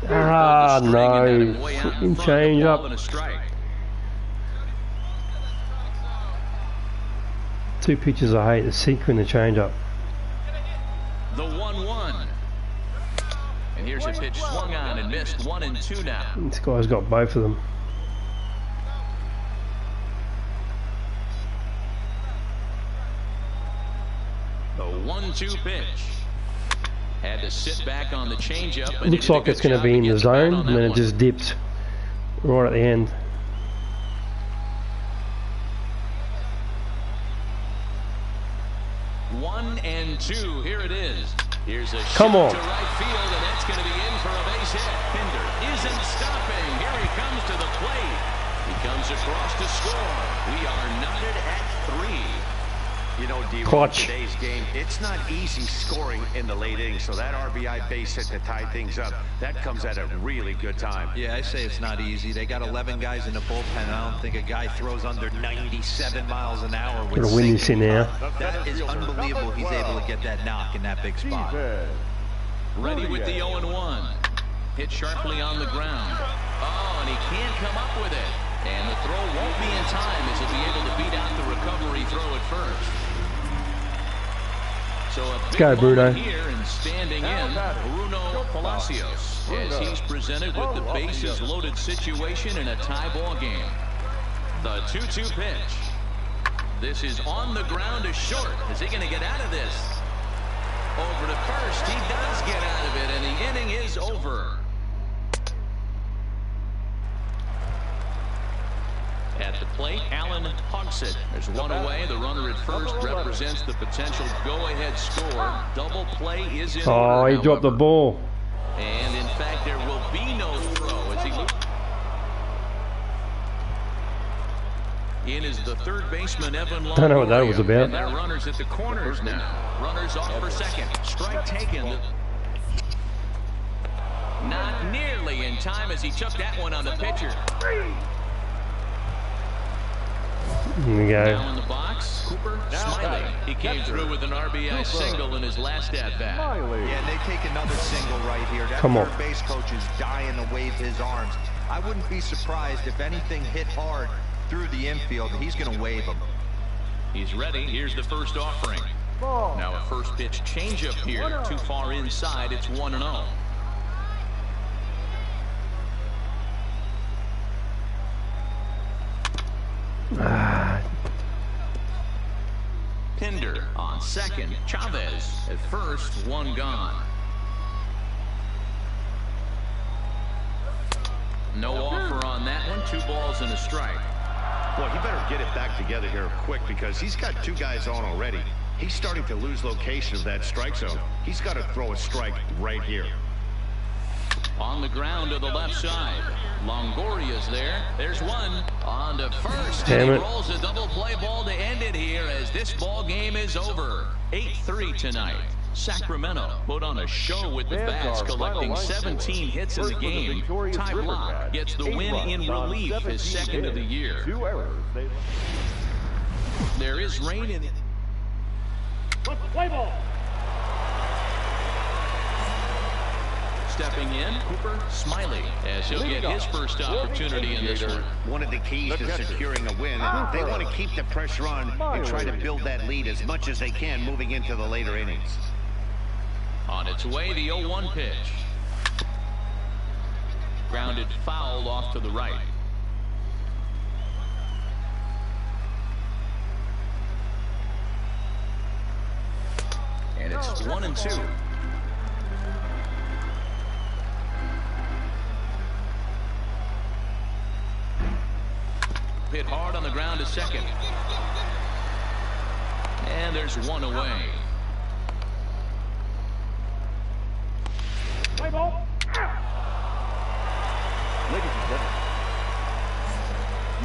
Ah, no. Fucking change up. 2 pitches I hate, the sinker and the change up. The 1-1. And here's a pitch swung on and missed. 1-2 now. This guy's got both of them. The 1-2 pitch. Had to sit back on the changeup. It looks like it's going to be in the zone, and then it just dips right at the end. 1-2. Here it is. Here's a Come shot on. to right field, and that's going to be in for a base hit. Pinder isn't stopping. Here he comes to the plate. He comes across to score. We are knotted at 3. You know, D. Today's game, it's not easy scoring in the late innings, so that RBI base hit to tie things up, that comes at a really good time. Yeah, I say it's not easy. They got 11 guys in the bullpen. I don't think a guy throws under 97 miles an hour with Gonna win this in now. That is unbelievable. He's able to get that knock in that big spot. Ready with the 0-1. Hit sharply on the ground. Oh, and he can't come up with it. And the throw won't be in time as he'll be able to beat out the recovery throw at first. So a Let's big go, Bruno. moment here and standing in Bruno Palacios as he's presented with the bases loaded situation in a tie ball game. The 2-2 pitch. This is on the ground to short. Is he going to get out of this? Over to first. He does get out of it, and the inning is over. At the plate, Allen Hogsett. There's one away. The runner at first represents the potential go-ahead score. Double play is in order. Oh, he dropped the ball. And in fact, there will be no throw as he looks. In is the third baseman, Evan Longoria. Don't know what that was about. And there are runners at the corners now. Runners off for second. Strike taken. Not nearly in time as he took that one on the pitcher. There we go. Now in the box, Cooper Smiley. He came through with an RBI single in his last at-bat. Yeah, and they take another single right here. That Come on. third base coach is dying to wave his arms. I wouldn't be surprised if anything hit hard through the infield. He's going to wave him. He's ready. Here's the first offering. Now a first pitch changeup here. Too far inside. It's 1-0. Pinder on second. Chavez at first. One gone. No offer on that one. 2 balls and a strike. Boy, he better get it back together here quick because he's got 2 guys on already. He's starting to lose location of that strike zone. He's got to throw a strike right here. On the ground to the left side. Longoria's there. There's one. On to first. Damn and he it. rolls a double play ball to end it here as this ball game is over. 8-3 tonight. Sacramento put on a show with the bats, collecting 17 hits in the game. Ty Blach gets the win in relief, his second of the year. There is rain in it. Play ball. Stepping in, Cooper Smiley, as he'll get his first opportunity in this one. One of the keys to securing a win, they want to keep the pressure on and try to build that lead as much as they can moving into the later innings. On its way, the 0-1 pitch. Grounded foul off to the right. And it's 1-2. Hit hard on the ground to second. And there's one away. Play ball. Ladies and gentlemen.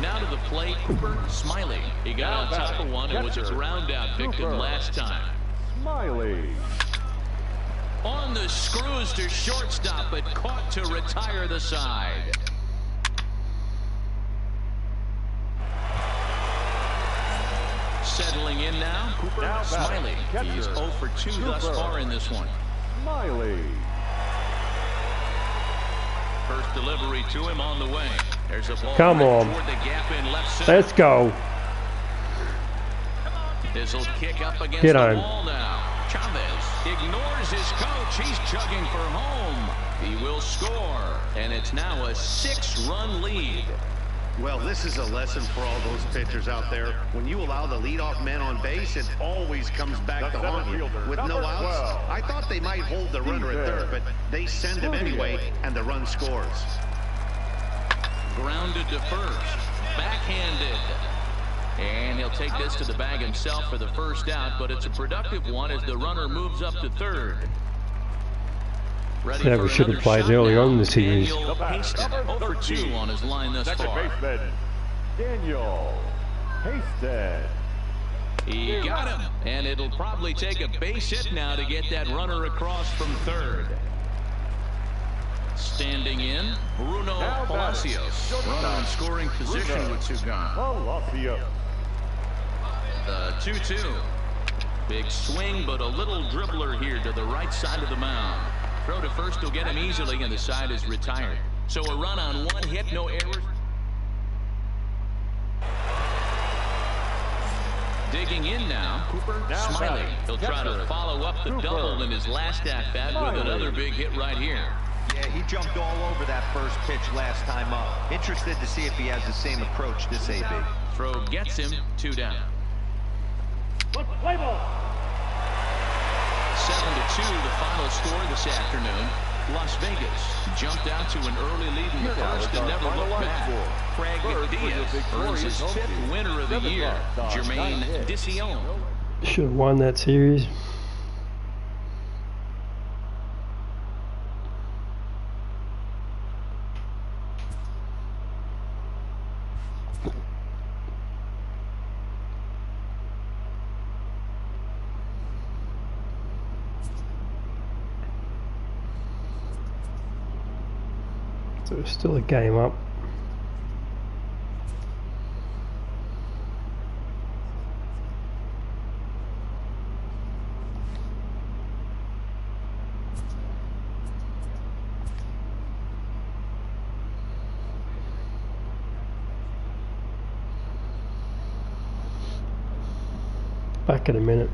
Now to the plate, Cooper Smiley. He got on top of one and was a ground out victim last time. Smiley. On the screws to shortstop, but caught to retire the side. Settling in now, Cooper Smiley. He's 0 for 2 thus far in this one. Smiley. First delivery to him on the way. There's a ball Come on. toward the gap in left center. Let's go. This'll kick up against Get the on. wall now. Chavez ignores his coach. He's chugging for home. He will score, and it's now a 6-run lead. Well, this is a lesson for all those pitchers out there. When you allow the leadoff man on base, it always comes back to haunt you. With no outs, I thought they might hold the runner at third, but they send him anyway, and the run scores. Grounded to first. Backhanded. And he'll take this to the bag himself for the first out, but it's a productive one as the runner moves up to third. Ready Never for should have another played shot early now. on in the series. Daniel Haston, 0 for 2 on his line thus Second far. baseman, Daniel Haston. He got him, and it'll probably take a base hit now to get that runner across from third. Standing in, Bruno Palacios. Runner in scoring position with 2 gone. Palacios. The 2-2. Big swing, but a little dribbler here to the right side of the mound. Throw to first will get him easily, and the side is retired. So a run on 1 hit, no errors. Digs Digging in now, Cooper Smiley. He'll try to follow up the double in his last at-bat with another big hit right here. Yeah, he jumped all over that first pitch last time up. Interested to see if he has the same approach this AB. Throw gets him 2 down. 7-2 the final score this afternoon. Las Vegas jumped out to an early lead in the first and never looked back. Craig Diaz earns his 5th winner of the year. Jermaine Dicion. Should have won that series. So it's still a game up. Back in a minute.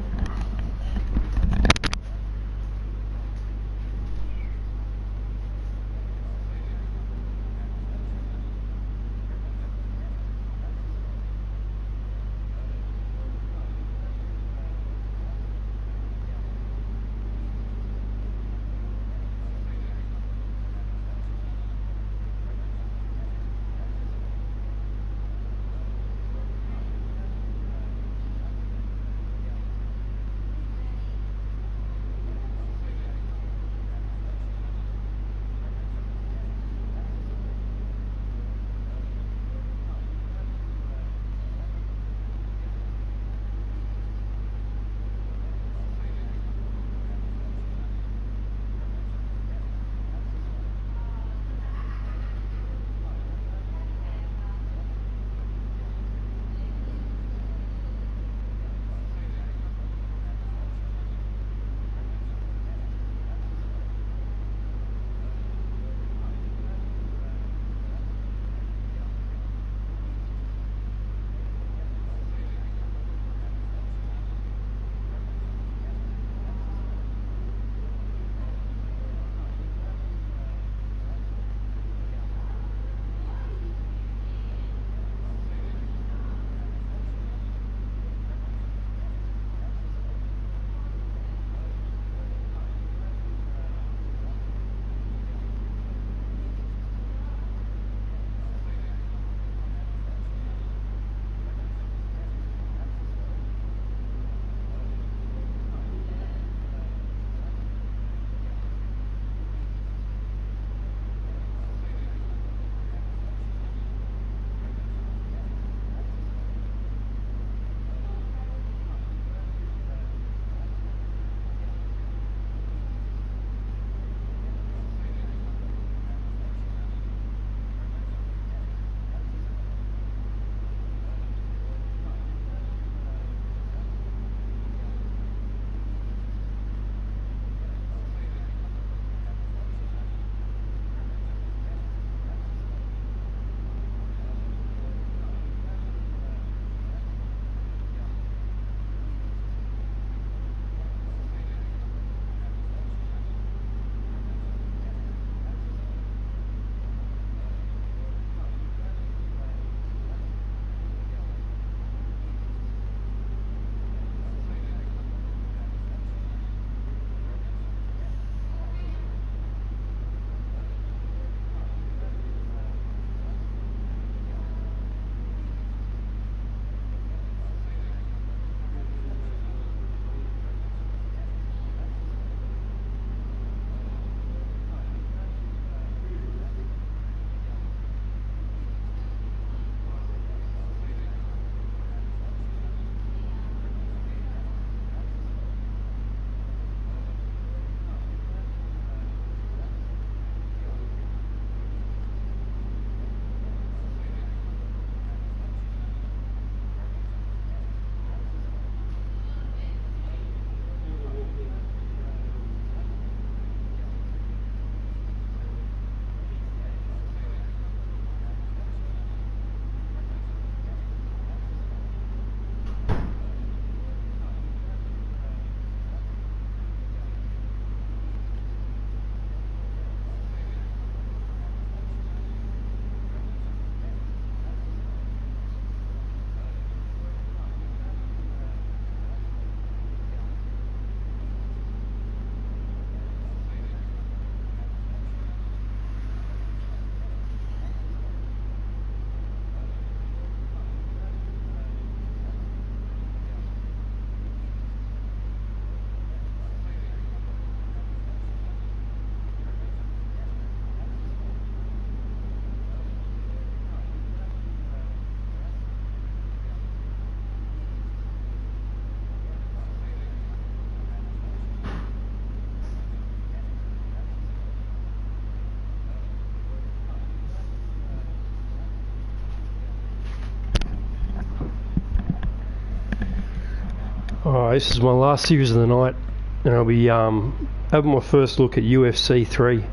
Alright, this is my last series of the night, and I'll be having my first look at UFC 3.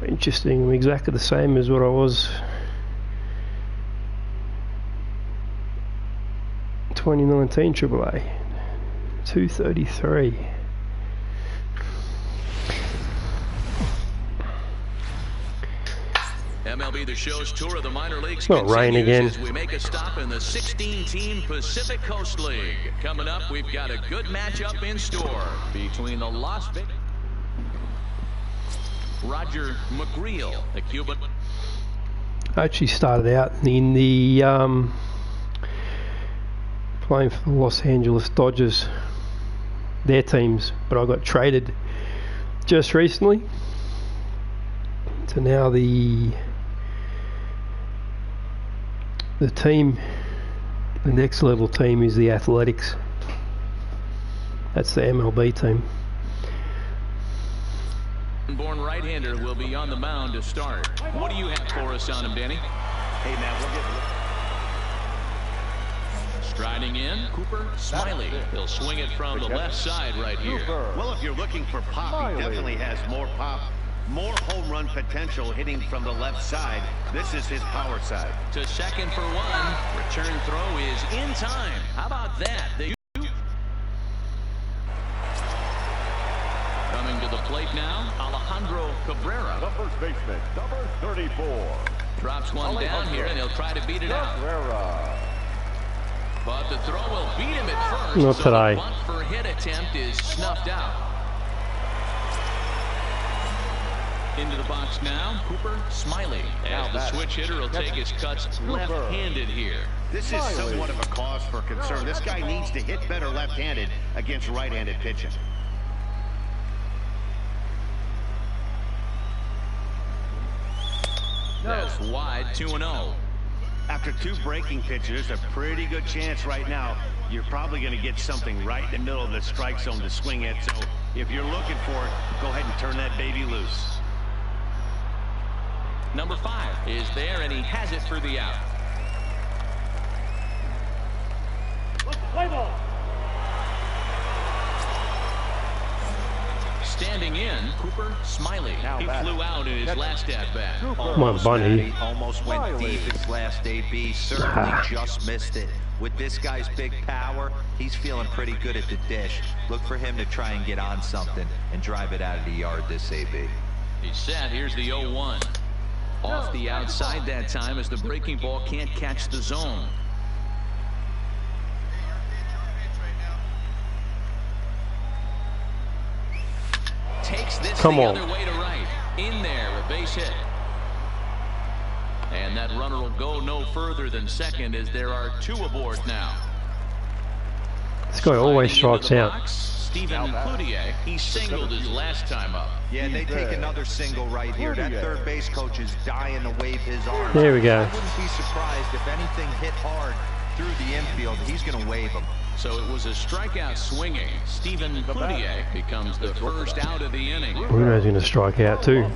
Interesting, I'm exactly the same as what I was 2019 AAA, 233. MLB The Show's tour of the minor leagues not rain again. As we make a stop in the 16-team Pacific Coast League. Coming up, we've got a good matchup in store between the Las Vegas Roger McGreal, the Cuban. I actually started out in the playing for the Los Angeles Dodgers, their teams, but I got traded just recently. So now the team, the next level team is the Athletics. That's the MLB team. Born right-hander will be on the mound to start. What do you have for us on him, Danny? Hey, man, we'll get Striding in, Cooper Smiley. He'll swing it from the left side right here. Well, if you're looking for pop, he definitely has more pop, more home run potential hitting from the left side. This is his power side. To second for one. Return throw is in time. How about that? Coming to the plate now, Alejandro Cabrera. The first baseman, number 34. Drops one down here, and he'll try to beat it out. But the throw will beat him at first. Not so today. The bunt for hit attempt is snuffed out. Into the box now, Cooper Smiley. As the switch hitter will take his cuts left-handed here. This is somewhat of a cause for concern. This guy needs to hit better left-handed against right-handed pitching. That's wide, 2-0. After two breaking pitches, a pretty good chance right now you're probably going to get something right in the middle of the strike zone to swing at. So if you're looking for it, go ahead and turn that baby loose. Number 5 is there, and he has it for the out. Play ball. Standing in, Cooper Smiley. He flew out in his last at-bat. Come on, Bunny. Almost went deep his last AB. Certainly just missed it. With this guy's big power, he's feeling pretty good at the dish. Look for him to try and get on something and drive it out of the yard this AB. He's set. Here's the 0-1. Off the outside that time as the breaking ball can't catch the zone. Takes this the other way to right. In there, a base hit. And that runner will go no further than second as there are 2 aboard now. This guy always strikes out. Stephen Cloutier, he singled his last time up. Yeah, and they take another single right here. That third base coach is dying to wave his arm. There we go. I wouldn't be surprised if anything hit hard through the infield. He's going to wave him. So it was a strikeout swinging. Stephen Cloutier becomes the first out of the inning. Bruno's going to strike out too.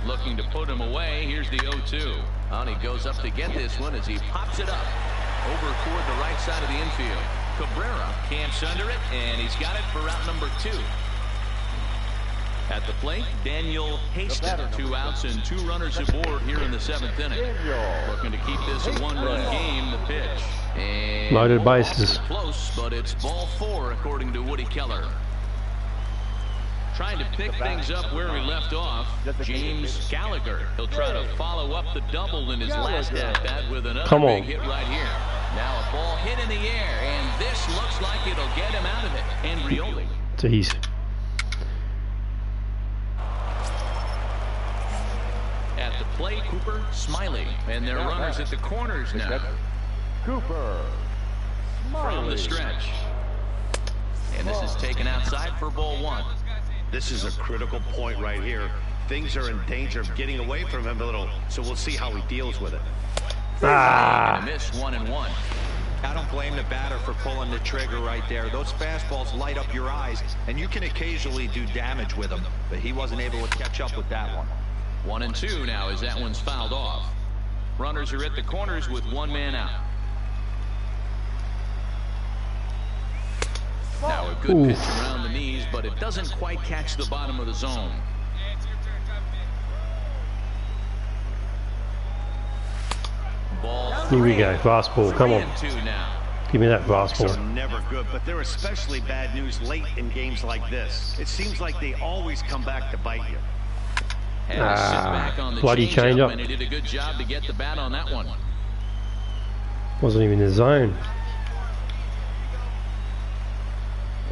Looking to put him away. Here's the 0-2. And he goes up to get this one as he pops it up over toward the right side of the infield. Cabrera camps under it, and he's got it for route number 2. At the plate, Daniel Hastings. 2 outs and 2 runners aboard here in the 7th inning. Looking to keep this a 1-run game. The pitch. And loaded bases. Close, but it's ball 4 according to Woody Keller. Trying to pick things up where he left off, James Gallagher. He'll try to follow up the double in his last at-bat with another big hit right here. Now a ball hit in the air, and this looks like it'll get him out of it. And Rioli. Jeez. At the plate, Cooper Smiley. And they're runners at the corners now. Cooper Smiley. From the stretch. And this is taken outside for ball 1. This is a critical point right here. Things are in danger of getting away from him a little, so we'll see how he deals with it. And a miss, 1-1. I don't blame the batter for pulling the trigger right there. Those fastballs light up your eyes, and you can occasionally do damage with them, but he wasn't able to catch up with that one. 1-2 now as that one's fouled off. Runners are at the corners with one man out. Now a good pitch around the knees, but it doesn't quite catch the bottom of the zone. Ball Here we go, fastball, come on. 3-2 now. Give me that Are fastball. never good, but they're especially bad news late in games like this. It seems like they always come back to bite you. Had to sit back on the bloody change-up. and he did a good job to get the bat on that one. Wasn't even in the zone.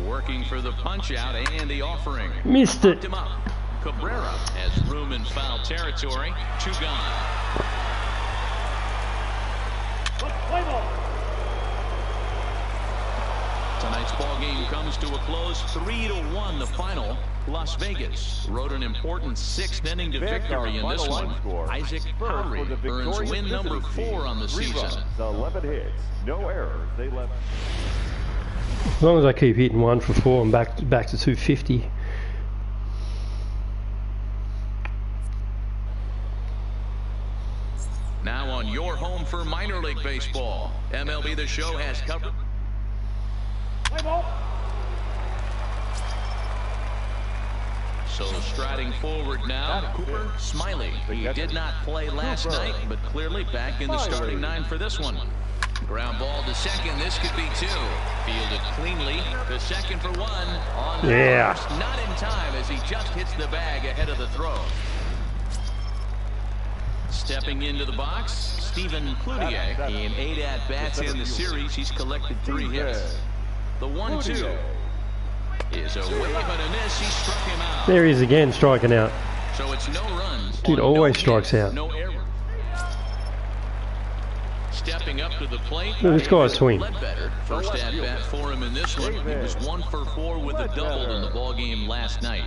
Working for the punch out and the offering. Missed it. Popped him up. Cabrera has room in foul territory. 2 gone. Tonight's ball game comes to a close. 3-1 the final. Las Vegas rode an important 6th inning to victory in this one. Isaac Powry earns win number 4 on the season. 11 hits, no errors. They left. As long as I keep hitting 1 for 4, I'm back to 250. Now on your home for minor league baseball, MLB The Show has covered. So striding forward now, Cooper Smiley. He did not play last night, but clearly back in the starting 9 for this one. Ground ball to second. This could be 2. Fielded cleanly to second for 1. On the first, not in time as he just hits the bag ahead of the throw. Stepping into the box, Stephen Cloutier. In 8 at-bats in the series, he's collected 3 hits. The 1-2 is away, but a miss. He struck him out. There he is again, striking out. So it's no runs. Dude always strikes out. No error. Stepping up to the plate. Look, this guy's swing. First at-bat for him in this one. He was 1 for 4 with a double in the ball game last night.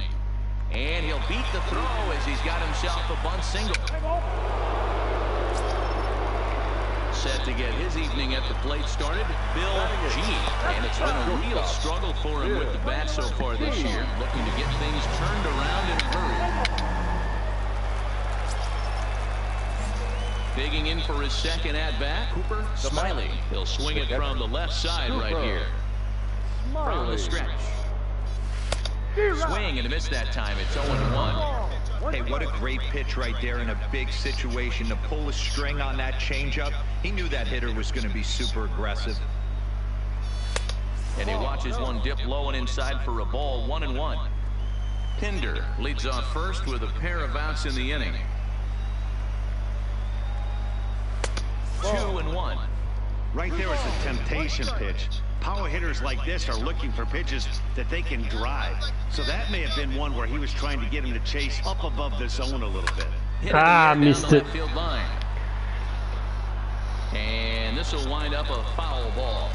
And he'll beat the throw as he's got himself a bunt single. Set to get his evening at the plate started, Bill G. And it's been a real struggle for him with the bat so far this year. Looking to get things turned around in a hurry. Digging in for his second at-bat, Cooper Smiley. He'll swing it from the left side right here. From the stretch. Swing and a miss that time. It's 0-1. Hey, what a great pitch right there in a big situation. To pull a string on that changeup, he knew that hitter was going to be super aggressive. And he watches one dip low and inside for a ball. 1-1. Pinder leads off first with a pair of outs in the inning. 2-1. Right there is a temptation pitch. Power hitters like this are looking for pitches that they can drive. So that may have been one where he was trying to get him to chase up above the zone a little bit. Missed it. Field line. And this will wind up a foul ball.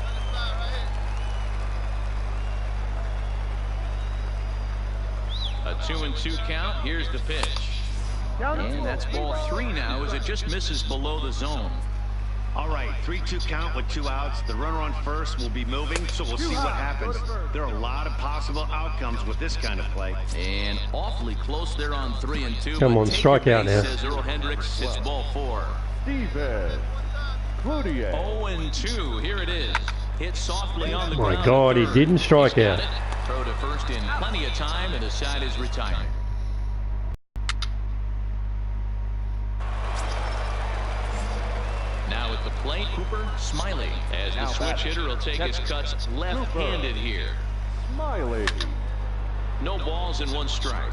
A 2-2 count. Here's the pitch. And that's ball 3 now as it just misses below the zone. All right, 3-2 count with 2 outs. The runner on first will be moving, so we'll see what happens. There are a lot of possible outcomes with this kind of play. And awfully close there on 3-2. Come on, strike out now. Says Earl Hendricks. It's ball 4. Stephen Cloutier. 0-2. Here it is. Hit softly on the ground. My God, he didn't strike out. Throw to first in plenty of time, and the side is retired. Now at the plate, Cooper Smiley. As the switch hitter will take his cuts left-handed here. Smiley. No balls and 1 strike.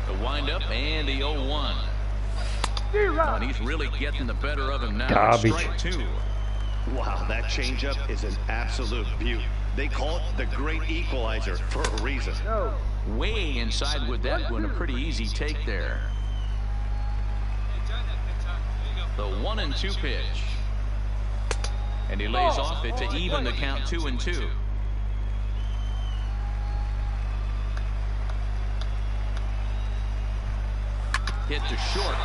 The windup and the 0-1. And he's really getting the better of him now. Garbage. Strike 2. Wow, that changeup is an absolute beaut. They call it the great equalizer for a reason. Way inside with that one. A pretty easy take there. The 1-2 pitch. And he lays off it to even the count 2-2. Hit to short.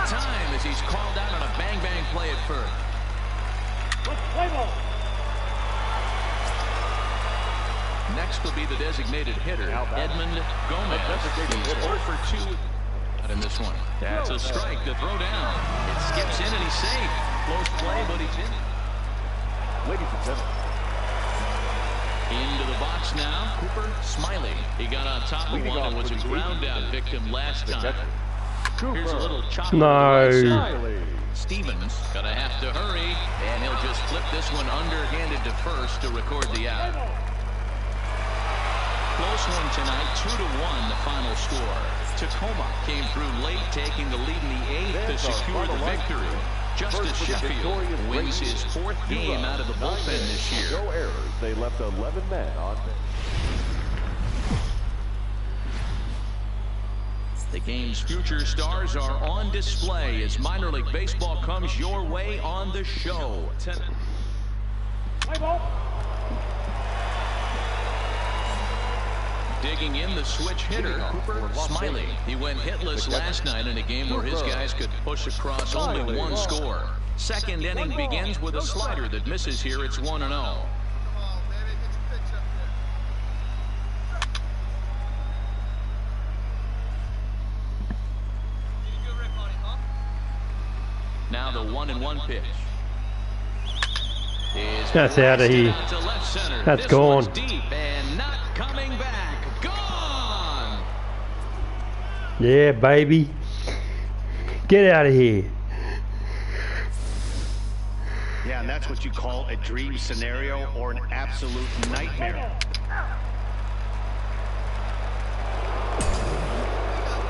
time as he's called out on a bang-bang play at first. Next will be the designated hitter, Edmund Gomez. He's 0 for 2 in this one. That's a strike to throw down. It skips in and he's safe. Close play, but he's in. Ladies and gentlemen. Into the box now, Cooper Smiley. He got on top of one and was a ground out victim last time. Here's a little chop. No. Stevens gonna have to hurry, and he'll just flip this one underhanded to first to record the out. Close one tonight, 2-1 the final score. Tacoma came through late, taking the lead in the 8th to secure the victory. Justice Sheffield wins his 4th game out of the bullpen this year. No errors. They left 11 men on base. The game's future stars are on display as minor league baseball comes your way on the show. Digging in the switch hitter, Cooper Smiley. He went hitless last night in a game where his guys could push across only one score. Second inning begins with a slider that misses here. It's 1-0. Now the 1-1 pitch. That's out of here. That's gone. Deep and not coming back. Gone. Yeah, baby. Get out of here. Yeah, and that's what you call a dream scenario or an absolute nightmare.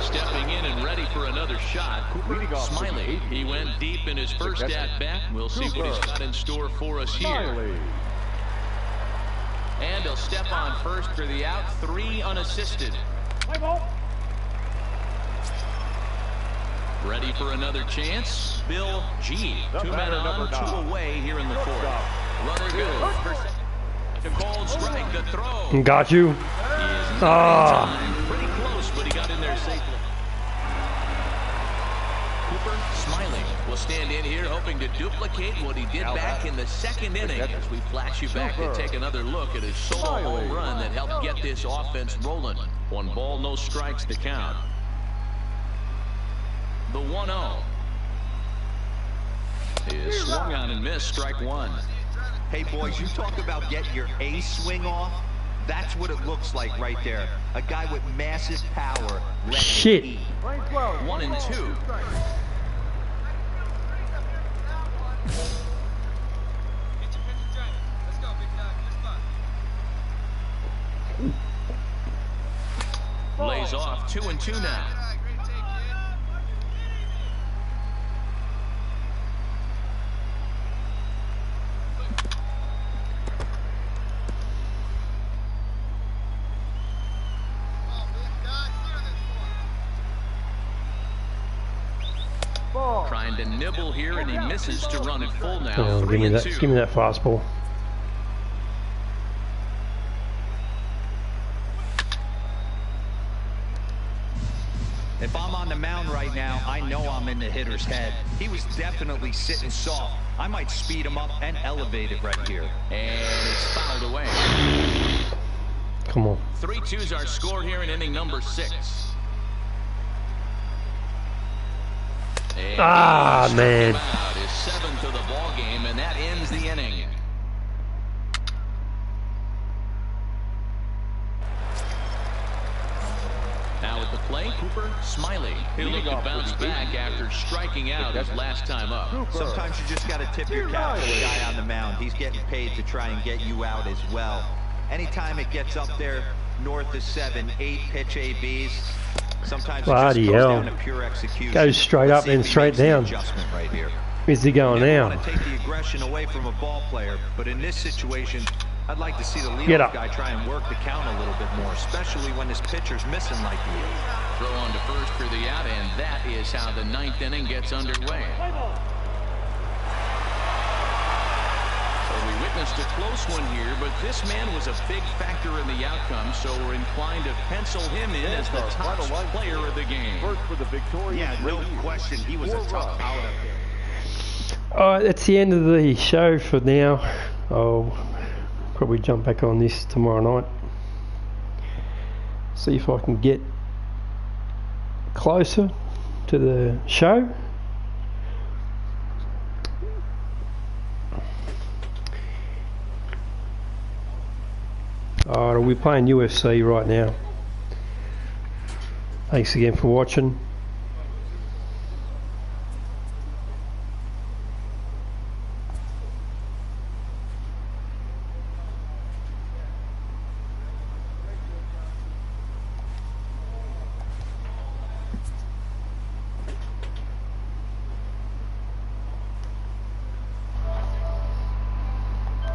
Stepping in and ready for another shot, Cooper Smiley. He went deep in his first at-bat. We'll see what he's got in store for us here. And he'll step on first for the out, 3 unassisted. Ready for another chance. Bill G. 2 men on, 2 away here in the 4th. Runner goes. The cold strike, the throw. Got you. Pretty close, but he got in there safely. Cooper Smiley will stand in here hoping to duplicate what he did back in the 2nd inning as we flash you back to take another look at his solo home run that helped get this offense rolling. 1 ball, no strikes to count. The 1-0 is swung on and missed, strike 1. Hey, boys, you talk about getting your A swing off. That's what it looks like right there. A guy with massive power. Shit. 1-2. Lays off 2-2 now. Trying to nibble here, and he misses to run it full now. Oh, give me that fastball. If I'm on the mound right now, I know I'm in the hitter's head. He was definitely sitting soft. I might speed him up and elevate it right here. And it's fouled away. Come on. 3-2's our score here in inning number 6. And man. His 7th of the ball game, and that ends the inning. Now at the plate, Cooper Smiley. He'll look to bounce back after striking out his last time up. Sometimes you just got to tip your cap to the guy on the mound. He's getting paid to try and get you out as well. Anytime it gets up there north of 7, 8 pitch ABs, sometimes it just goes down to pure execution. Goes straight up and straight down. Right here. Is he going now? Want to take the aggression away from a ball player, but in this situation, I'd like to see the leadoff guy try and work the count a little bit more, especially when this pitcher's missing like he is. Throw on to first for the out, and that is how the 9th inning gets underway. So we witnessed a close one here, but this man was a big factor in the outcome, so we're inclined to pencil him in as the top player of the game. First for the victorious. Yeah, no question. He was a tough out up there. Alright, that's the end of the show for now. I'll probably jump back on this tomorrow night. See if I can get closer to the show. Alright, we're playing UFC right now. Thanks again for watching.